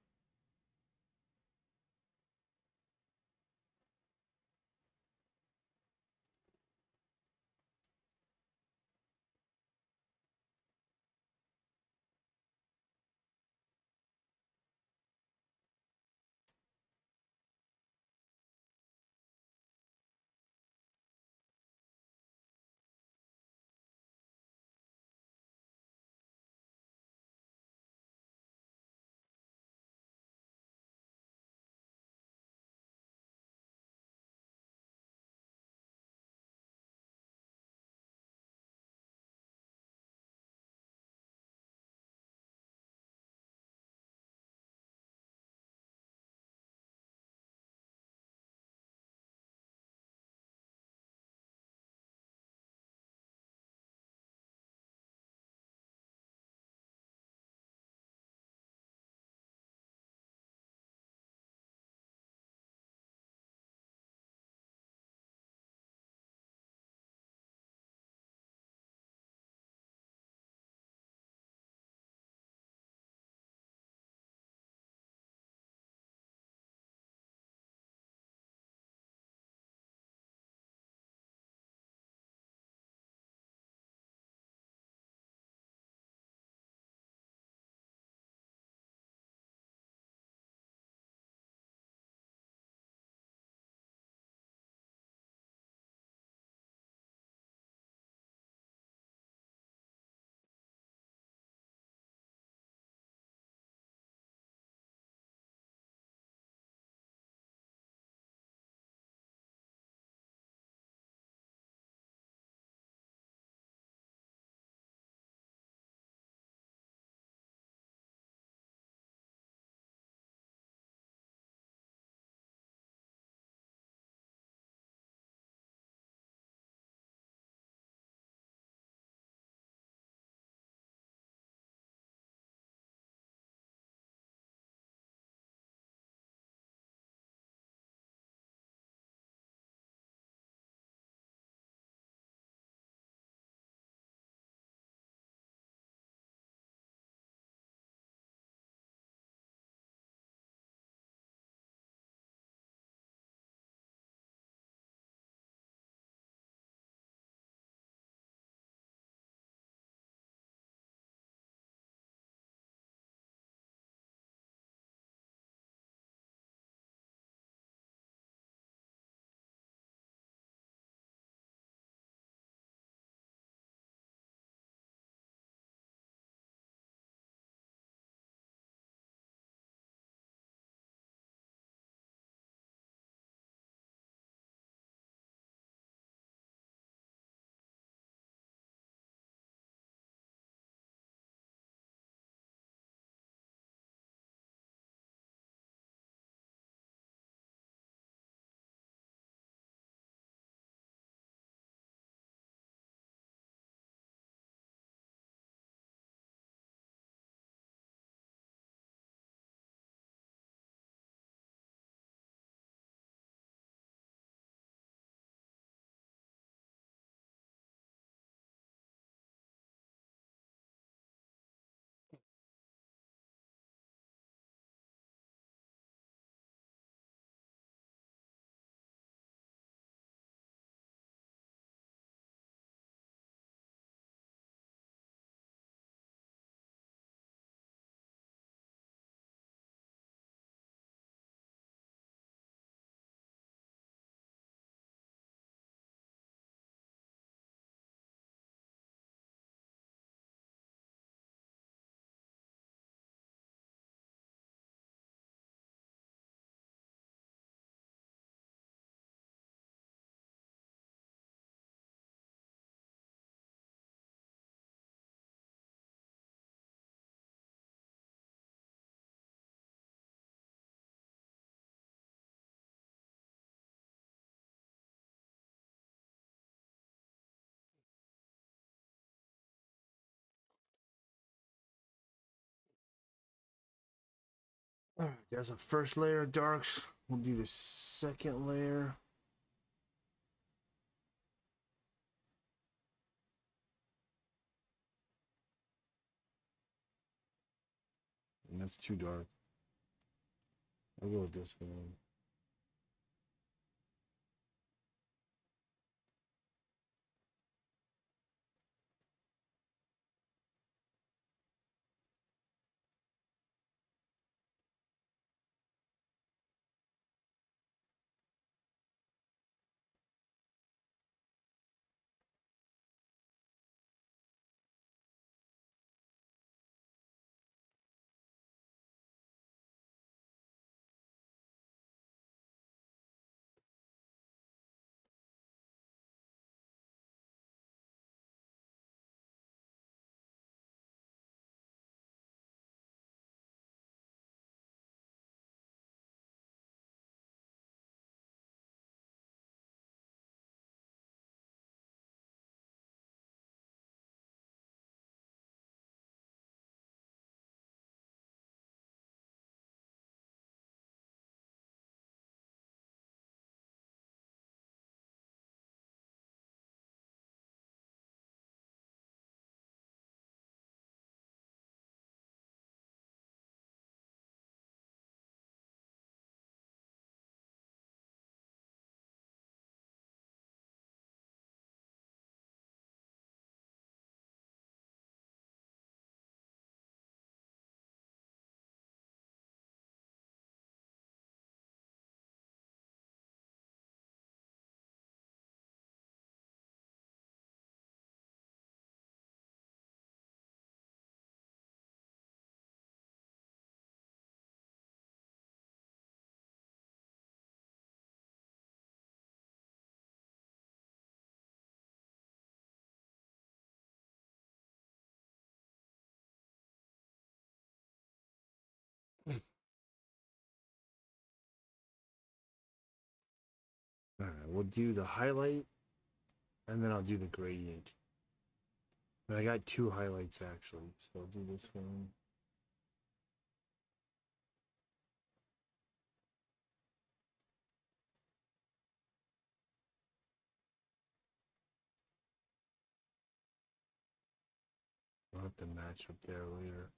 All right, there's a first layer of darks. We'll do the second layer. And that's too dark. I'll go with this one. All right, we'll do the highlight, and then I'll do the gradient. But I got two highlights actually, so I'll do this one. I'll have to match up there later.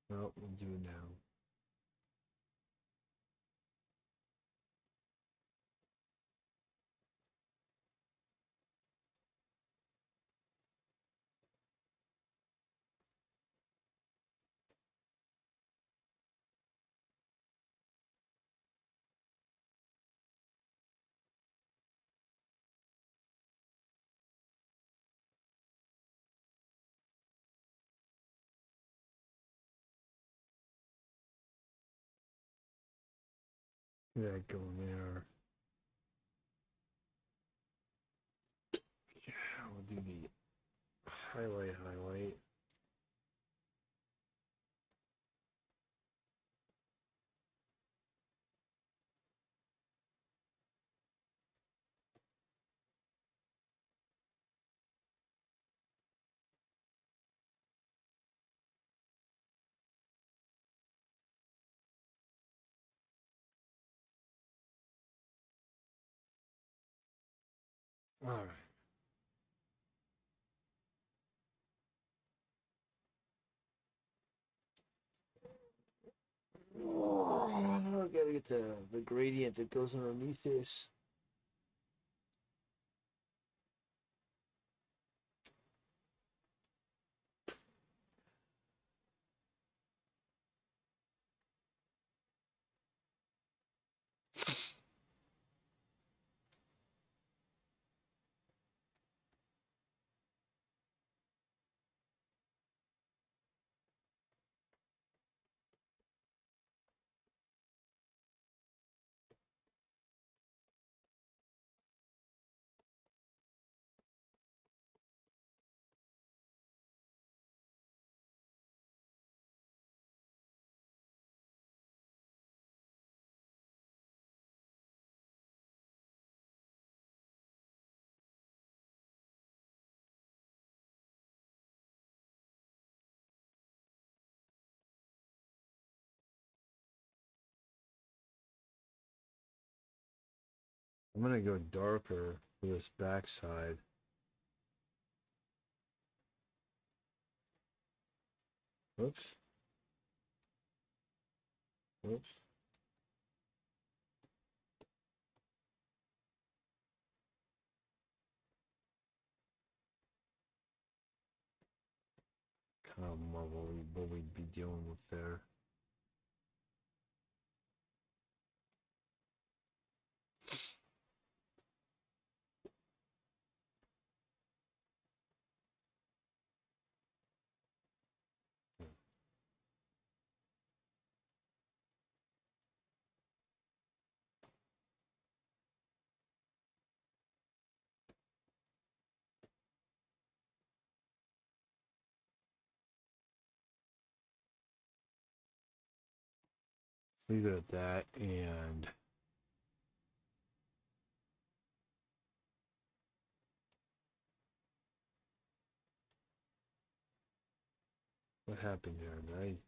Well, we'll do it now. Get that going there. Yeah, we'll do the highlight. All right. Oh, I gotta get the gradient that goes underneath this. I'm gonna go darker for this backside. Oops. Oops. Kind of more what we'd be dealing with there. Let's leave it at that. And what happened there? Right?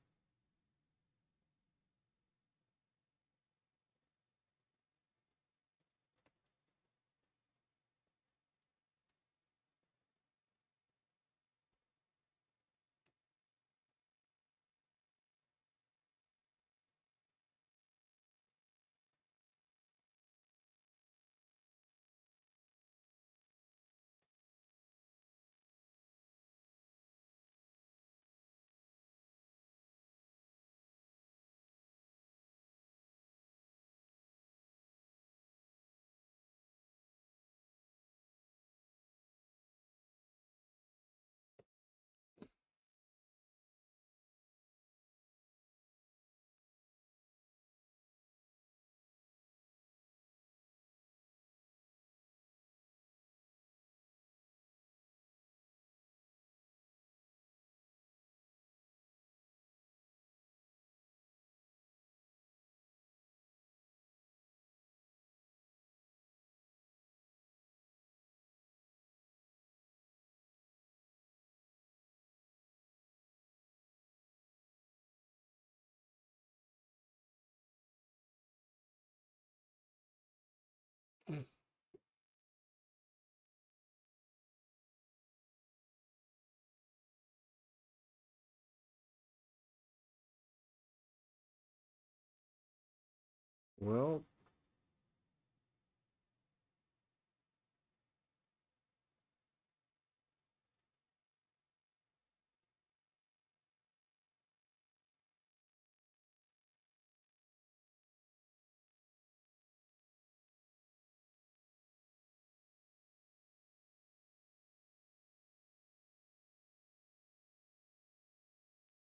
Well,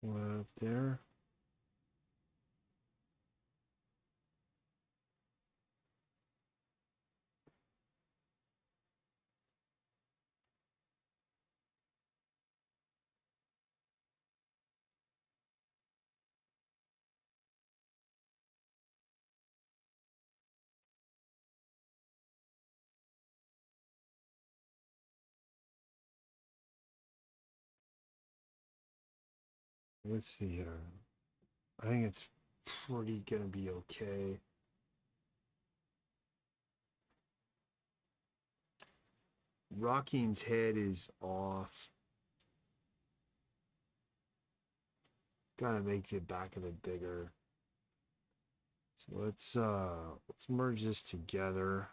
what up there? Let's see here. I think it's pretty gonna be okay. Rocking's head is off. Gotta make the back of it bigger. So let's merge this together.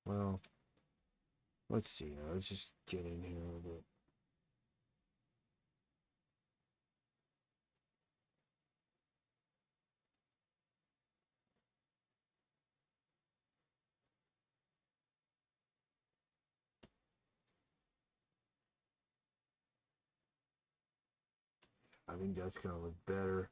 Well, let's see. Let's just get in here a bit. I think that's gonna look better.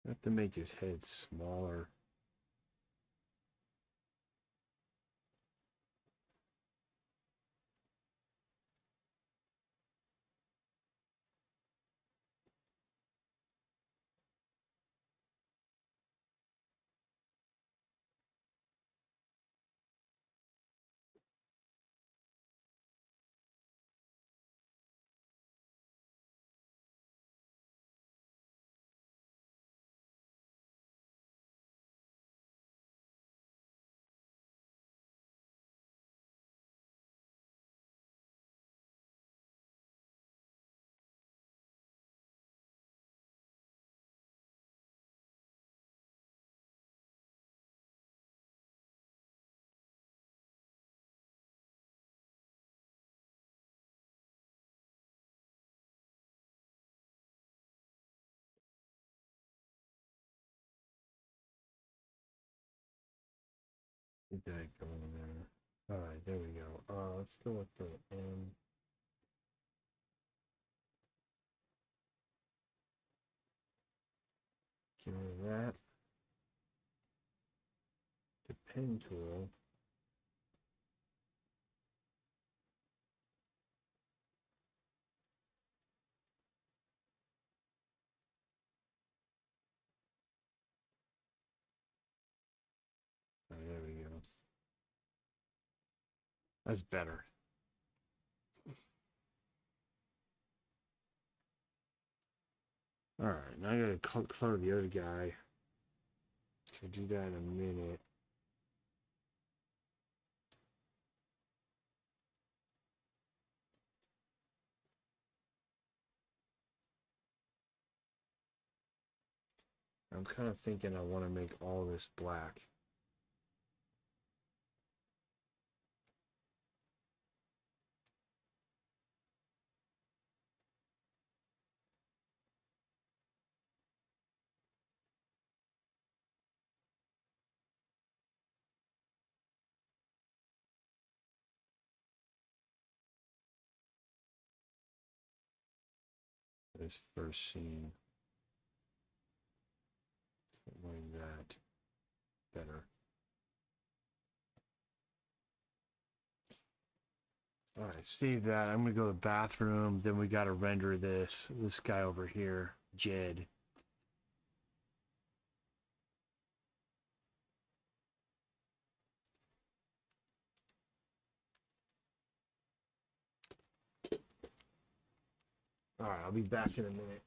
I have to make his head smaller. Get that going there. All right, there we go. Let's go with the M. Get rid of that. The pen tool. All right, there we go. That's better. All right, now I gotta color the other guy. I'll do that in a minute. I'm kind of thinking I want to make all this black. This first scene. Something like that. Better. All right, save that. I'm gonna go to the bathroom. Then we gotta render this guy over here, Jed. All right, I'll be back in a minute.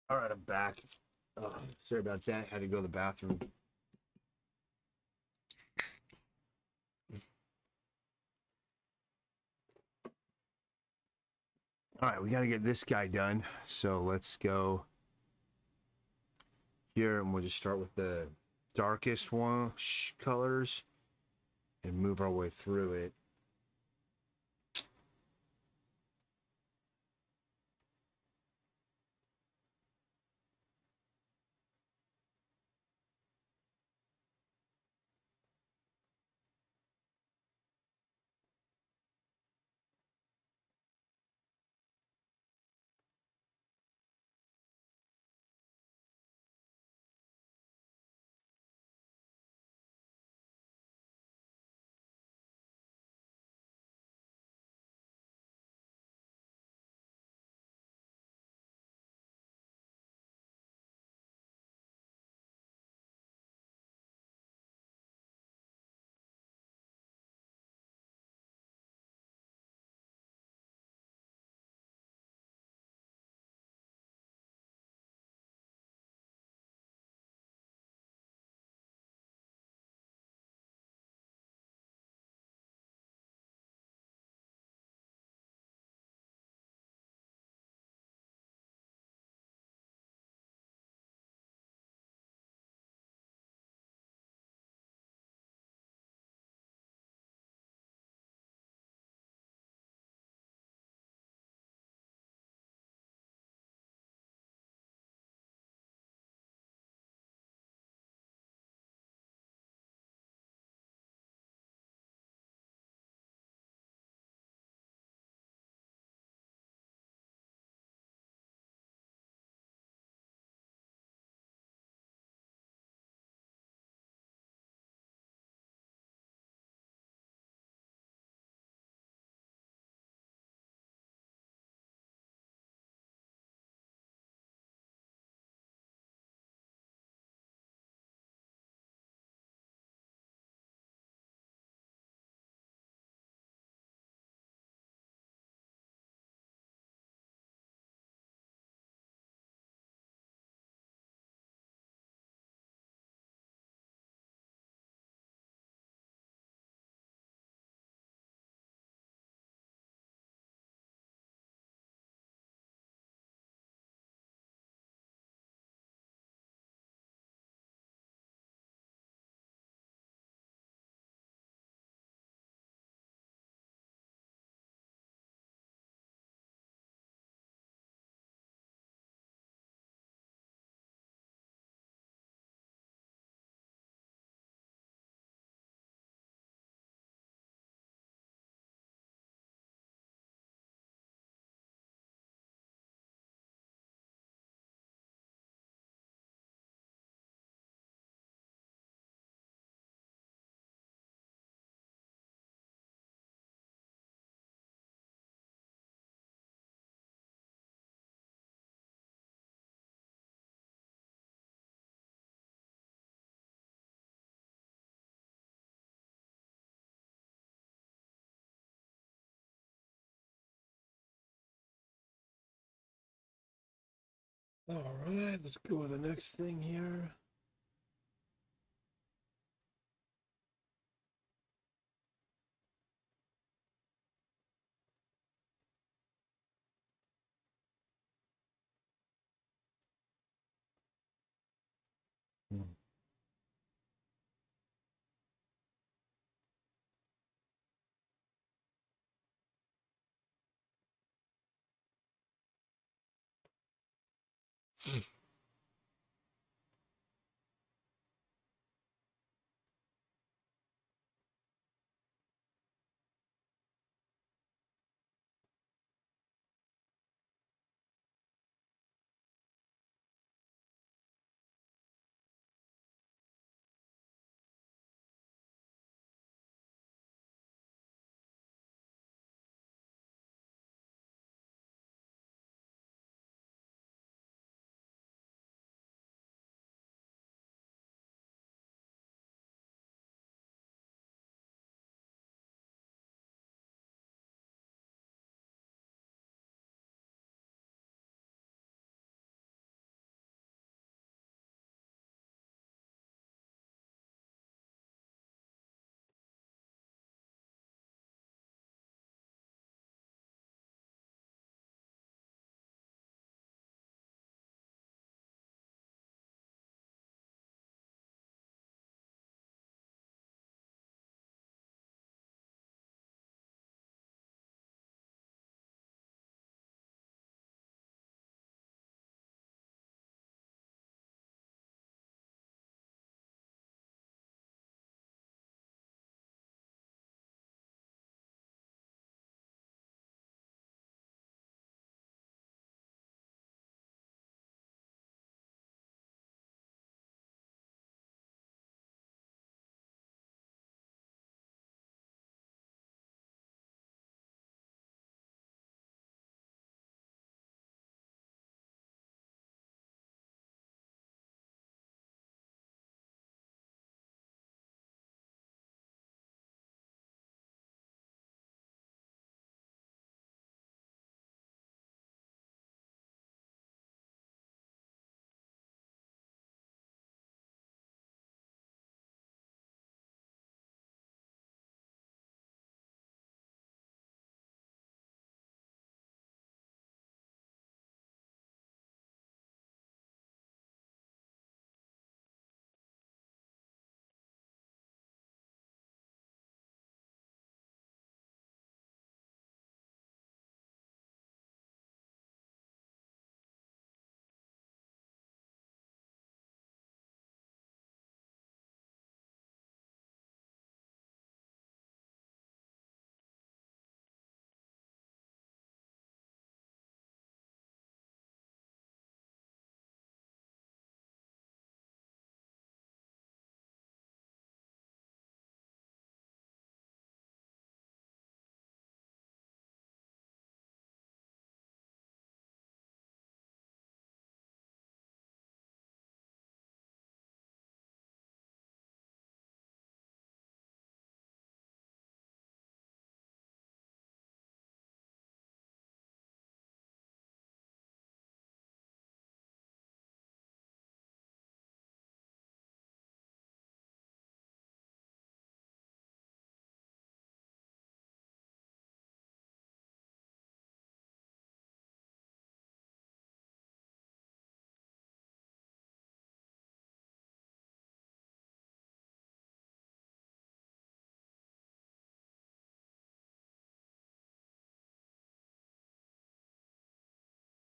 All right, I'm back. Sorry about that. Had to go to the bathroom. All right, we got to get this guy done. So let's go here, and we'll just start with the darkest one colors and move our way through it. All right, let's go to the next thing here.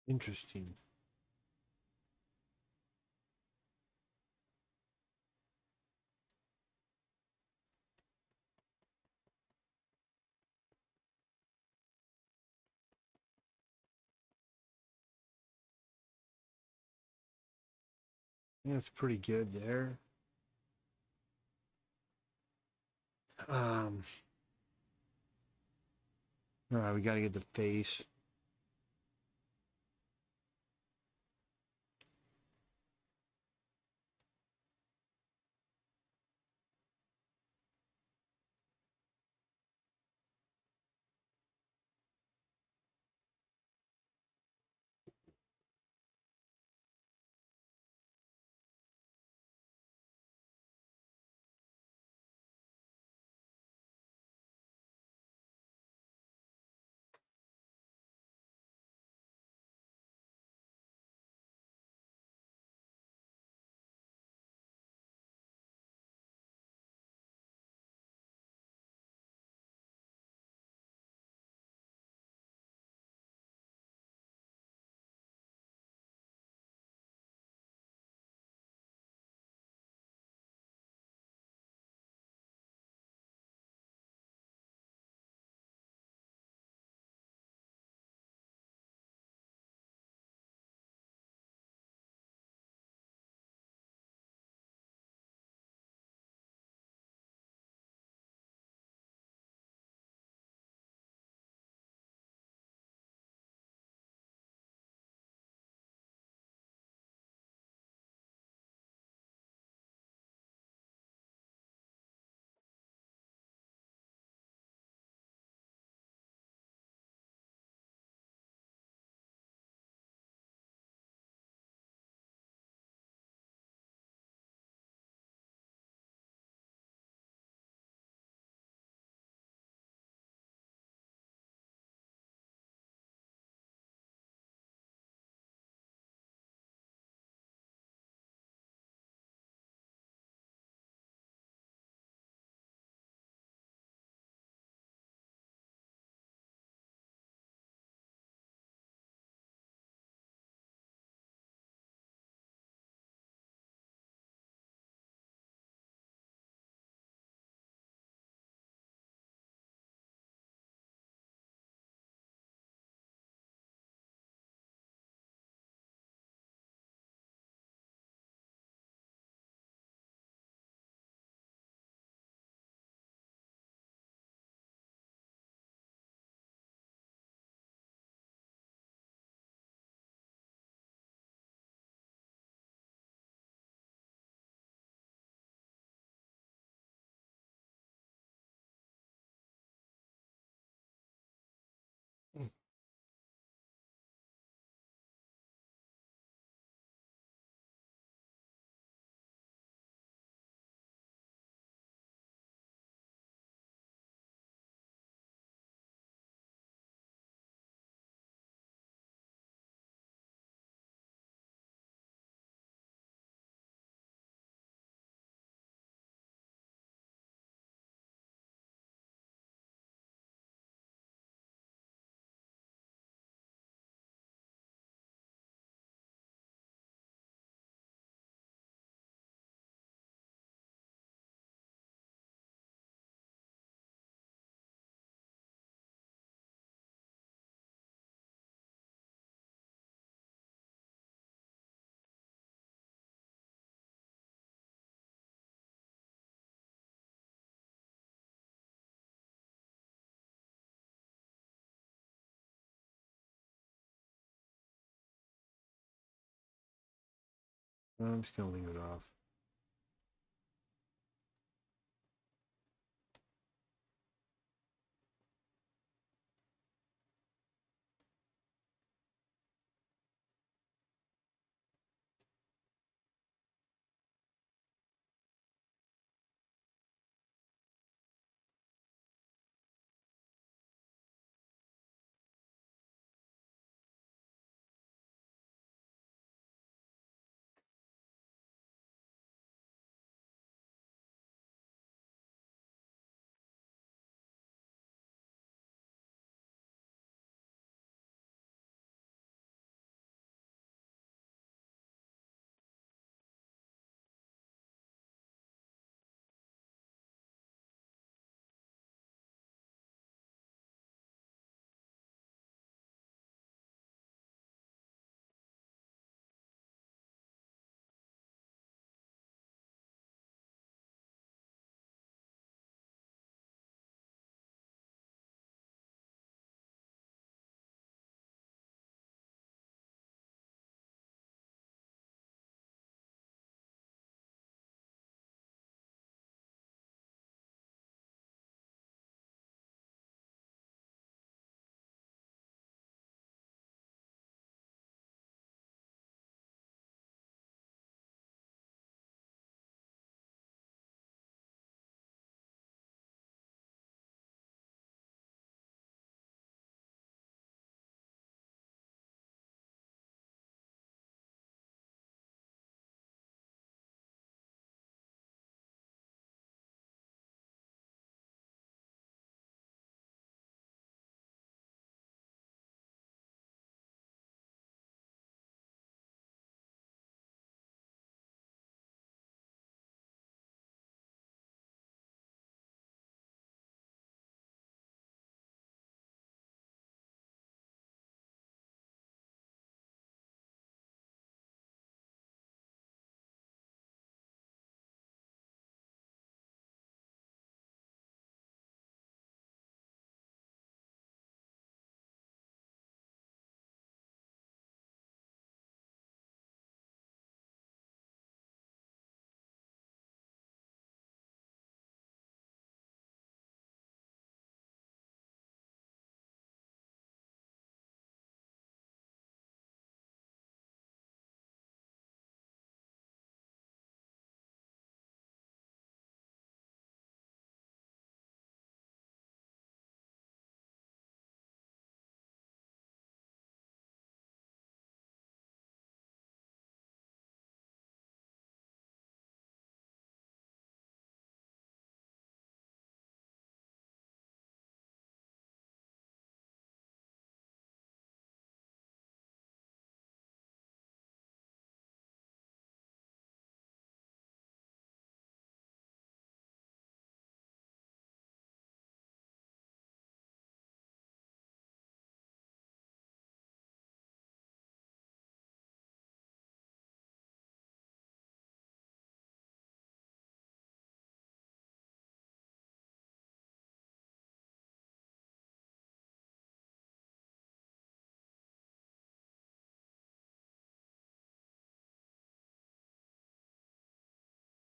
Interesting. That's pretty good there. Um, all right, we got to get the face. I'm just gonna leave it off.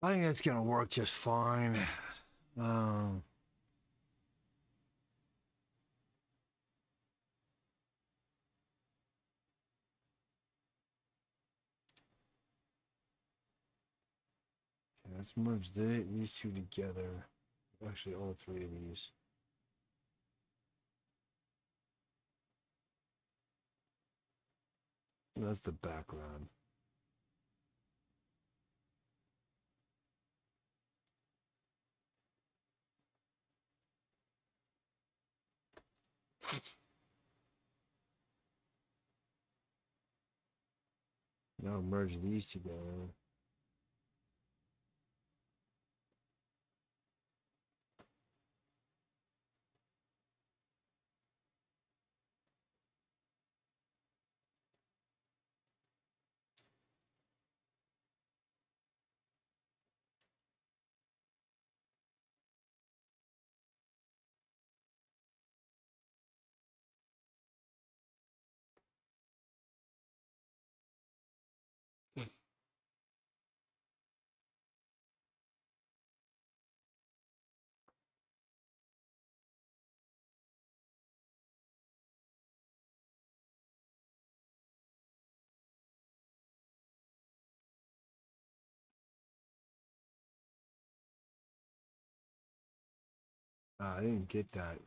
I think that's gonna work just fine. Um, okay, let's merge these two together. Actually, all three of these. That's the background. Now merge these together. I didn't get that.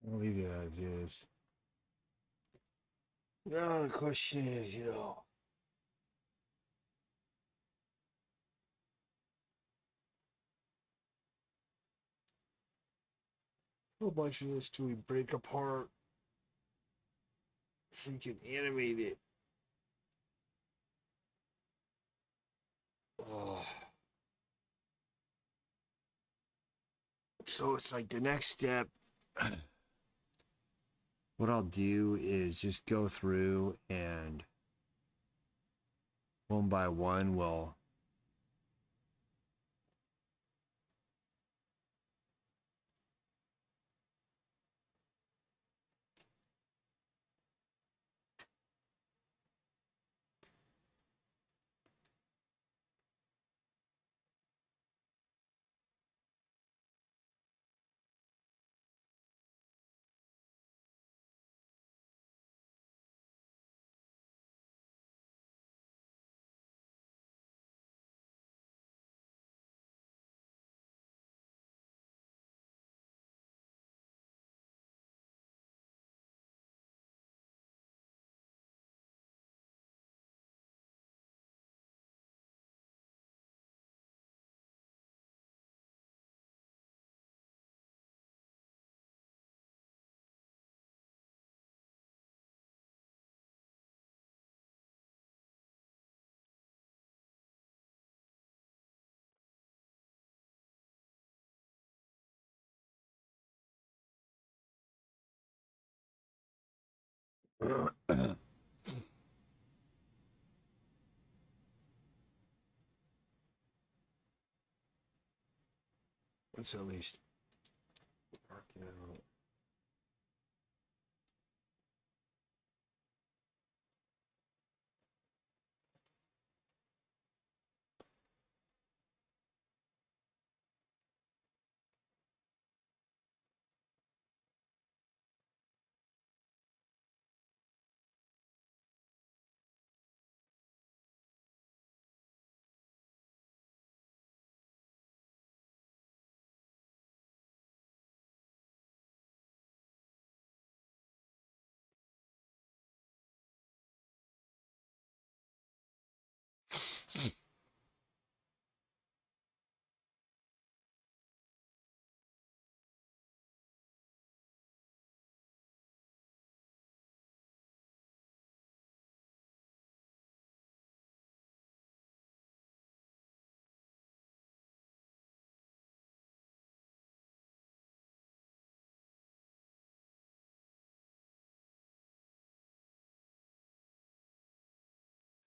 I'll leave it as is. Now the question is, how much of this do we break apart so we can animate it? Oh. So it's like the next step. What I'll do is just go through and one by one we'll let's at least mark it out.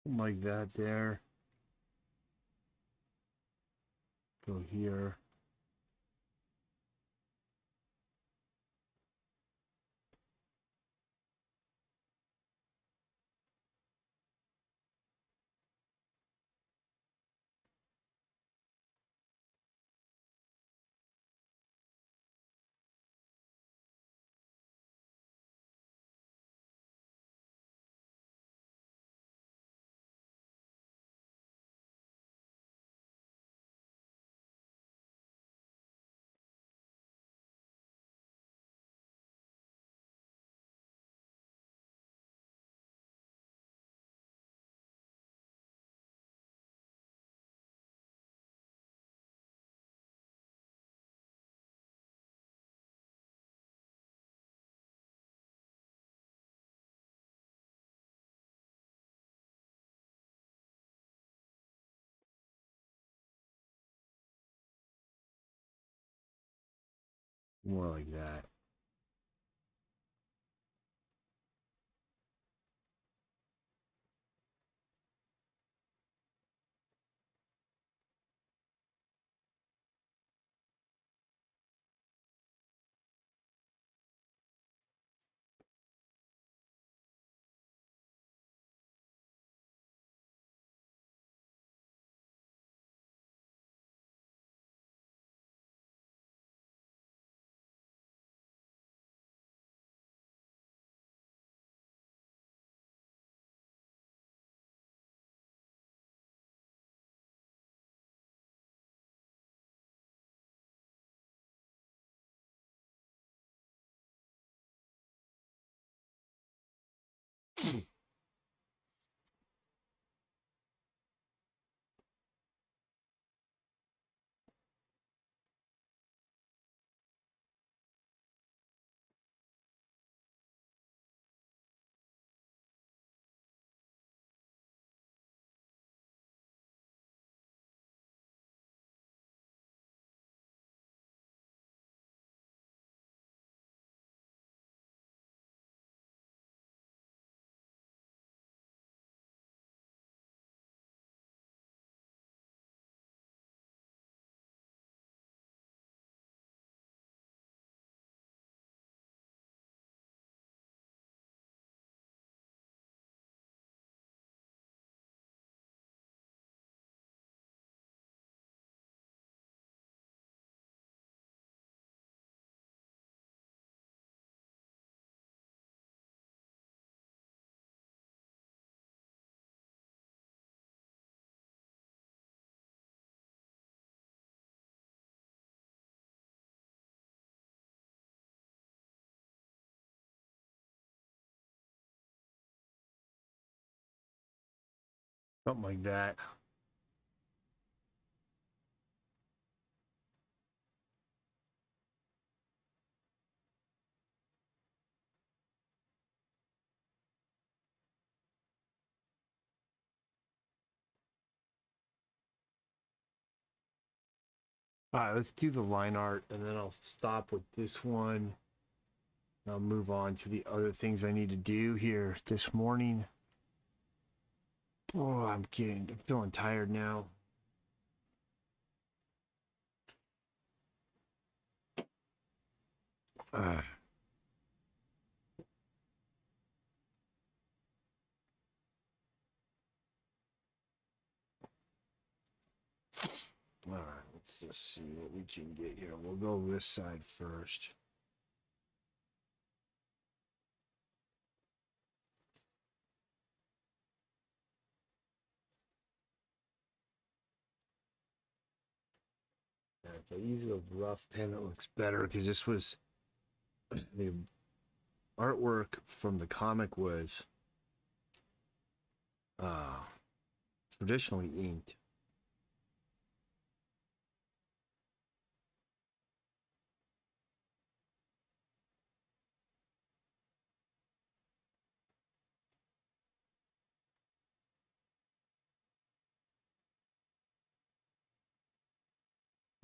Something like that there. Go here. More like that. Something like that. All right, let's do the line art and then I'll stop with this one. I'll move on to the other things I need to do here this morning. Oh, I'm feeling tired now. Uh, all right, let's just see what we can get here. We'll go this side first. And if I use a rough pen, it looks better because this was the artwork from the comic was uh, traditionally inked.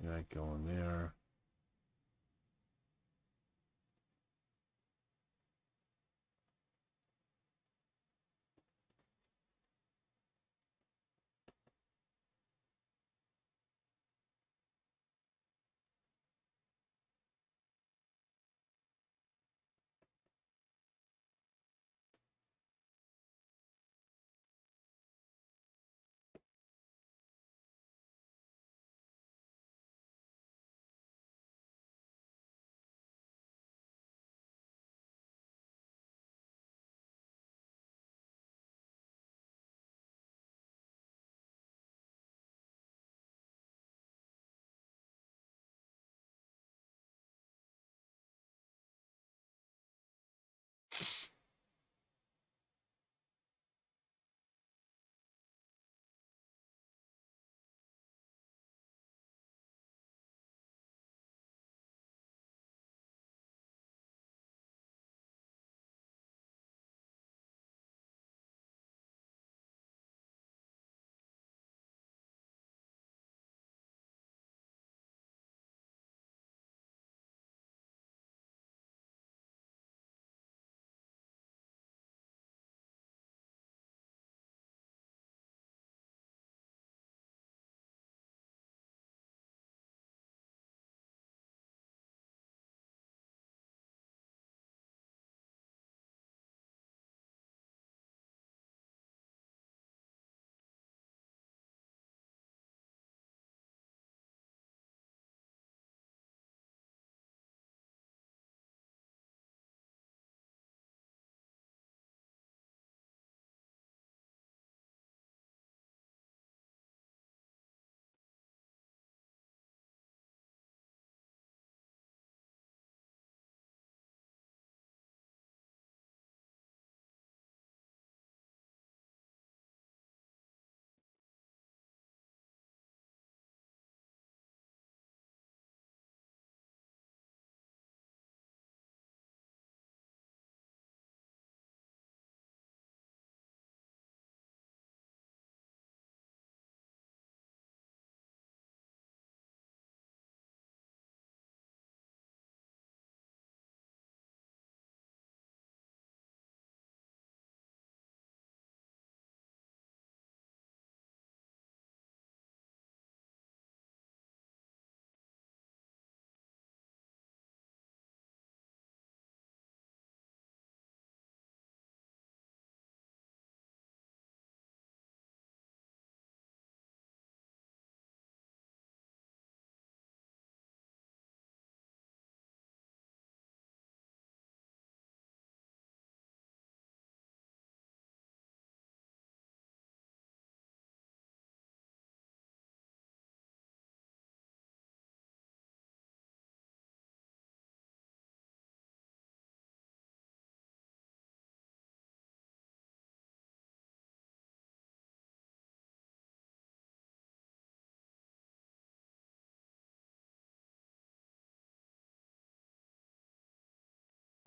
That going there.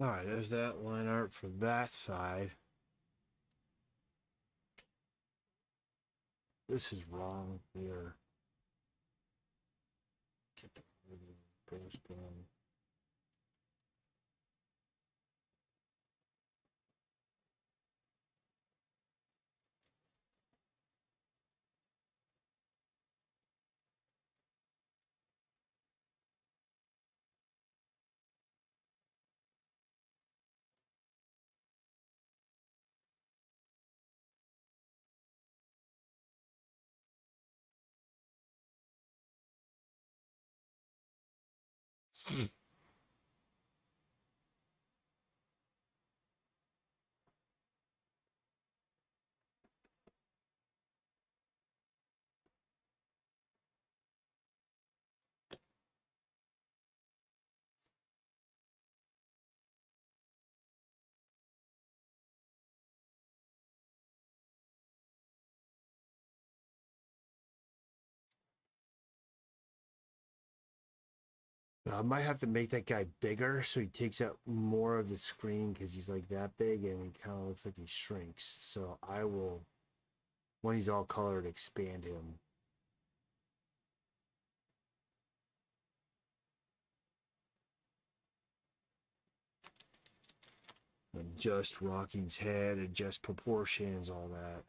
All right, there's that line art for that side. This is wrong here. Get the post going. I might have to make that guy bigger so he takes up more of the screen because he's like that big and he kind of looks like he shrinks. So I will, when he's all colored, expand him. Adjust Rocking's head, adjust proportions, all that.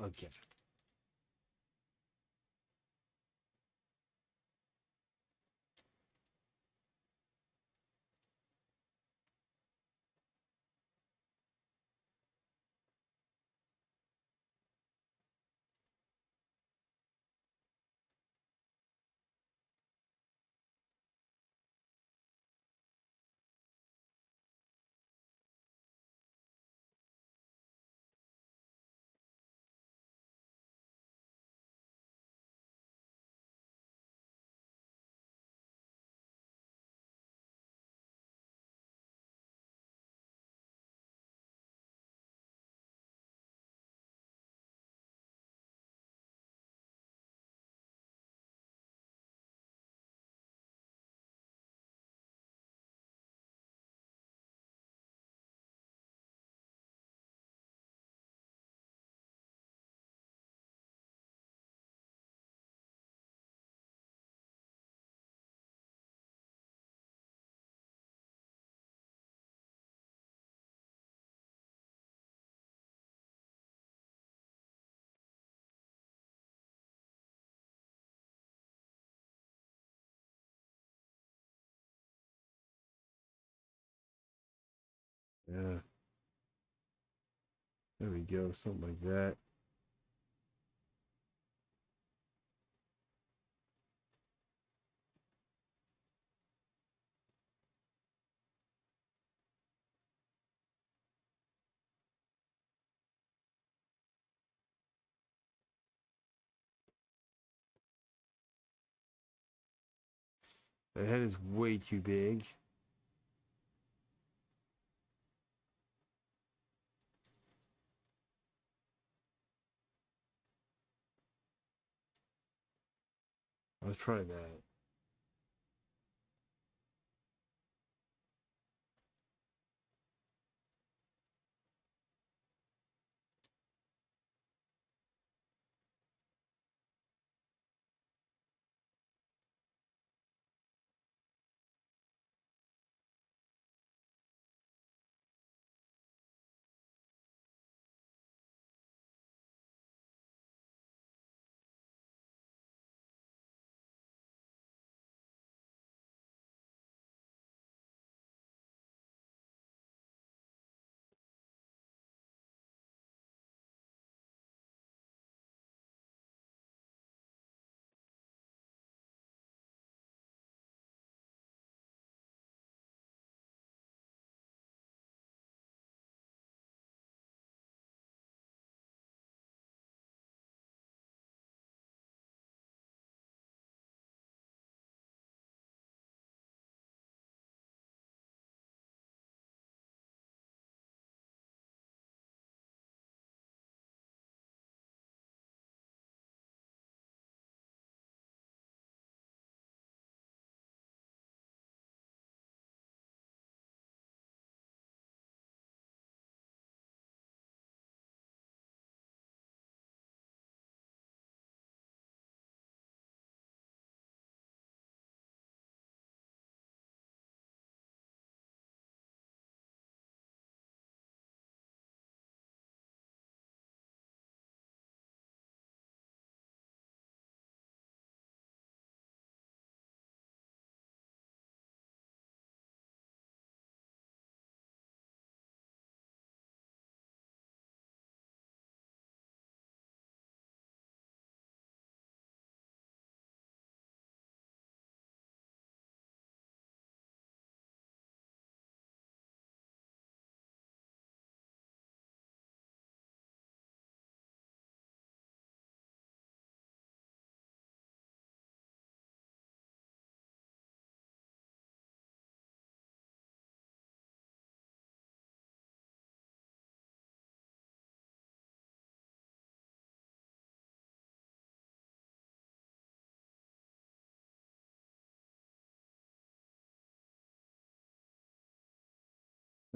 Okay. Yeah. There we go. Something like that. That head is way too big. Let's try that.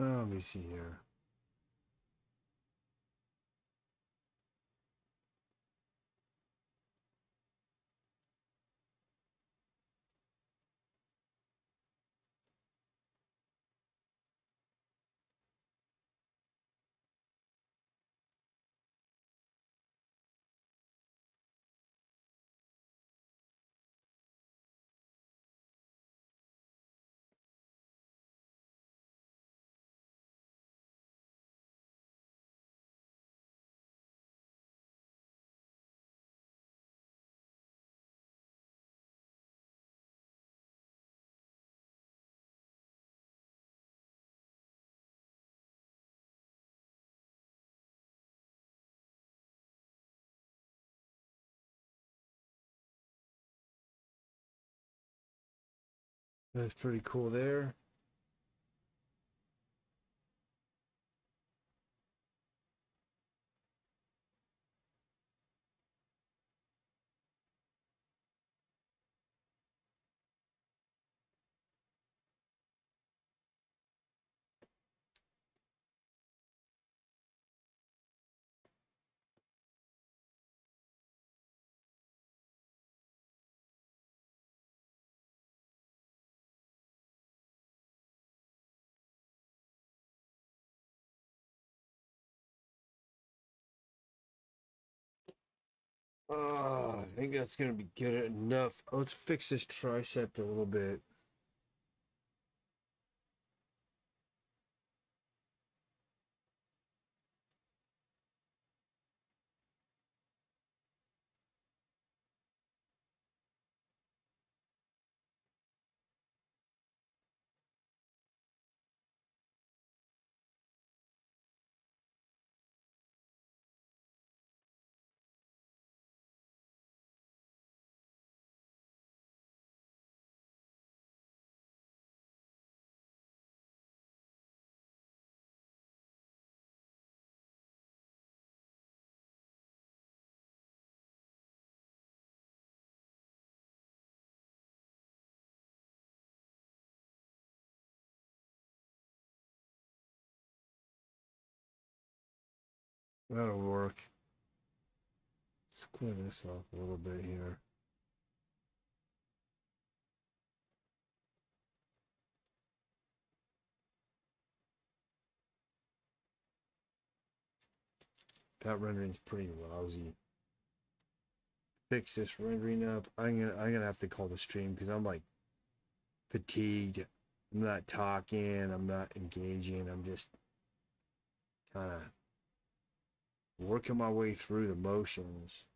Let me see here. That's pretty cool there. I think that's gonna be good enough. Let's fix this tricep a little bit. That'll work. Square this off a little bit here. That rendering's pretty lousy. Fix this rendering up. I'm gonna have to call the stream because I'm like fatigued. I'm not talking. I'm not engaging. I'm just kind of working my way through the motions.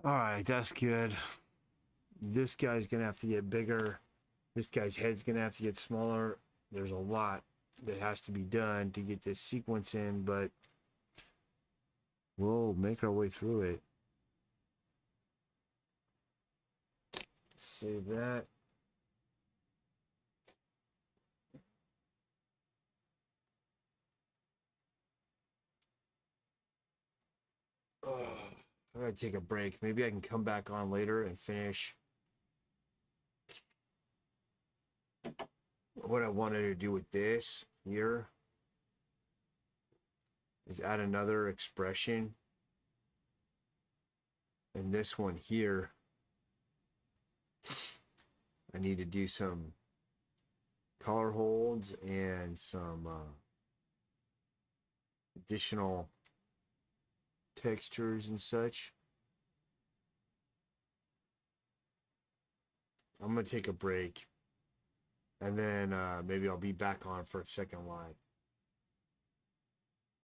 All right, that's good. This guy's gonna have to get bigger. This guy's head's gonna have to get smaller. There's a lot that has to be done to get this sequence in, but we'll make our way through it. Save that. I gotta take a break. Maybe I can come back on later and finish what I wanted to do with this here is add another expression. And this one here, I need to do some color holds and some additional textures and such. I'm gonna take a break and then maybe I'll be back on for a second live.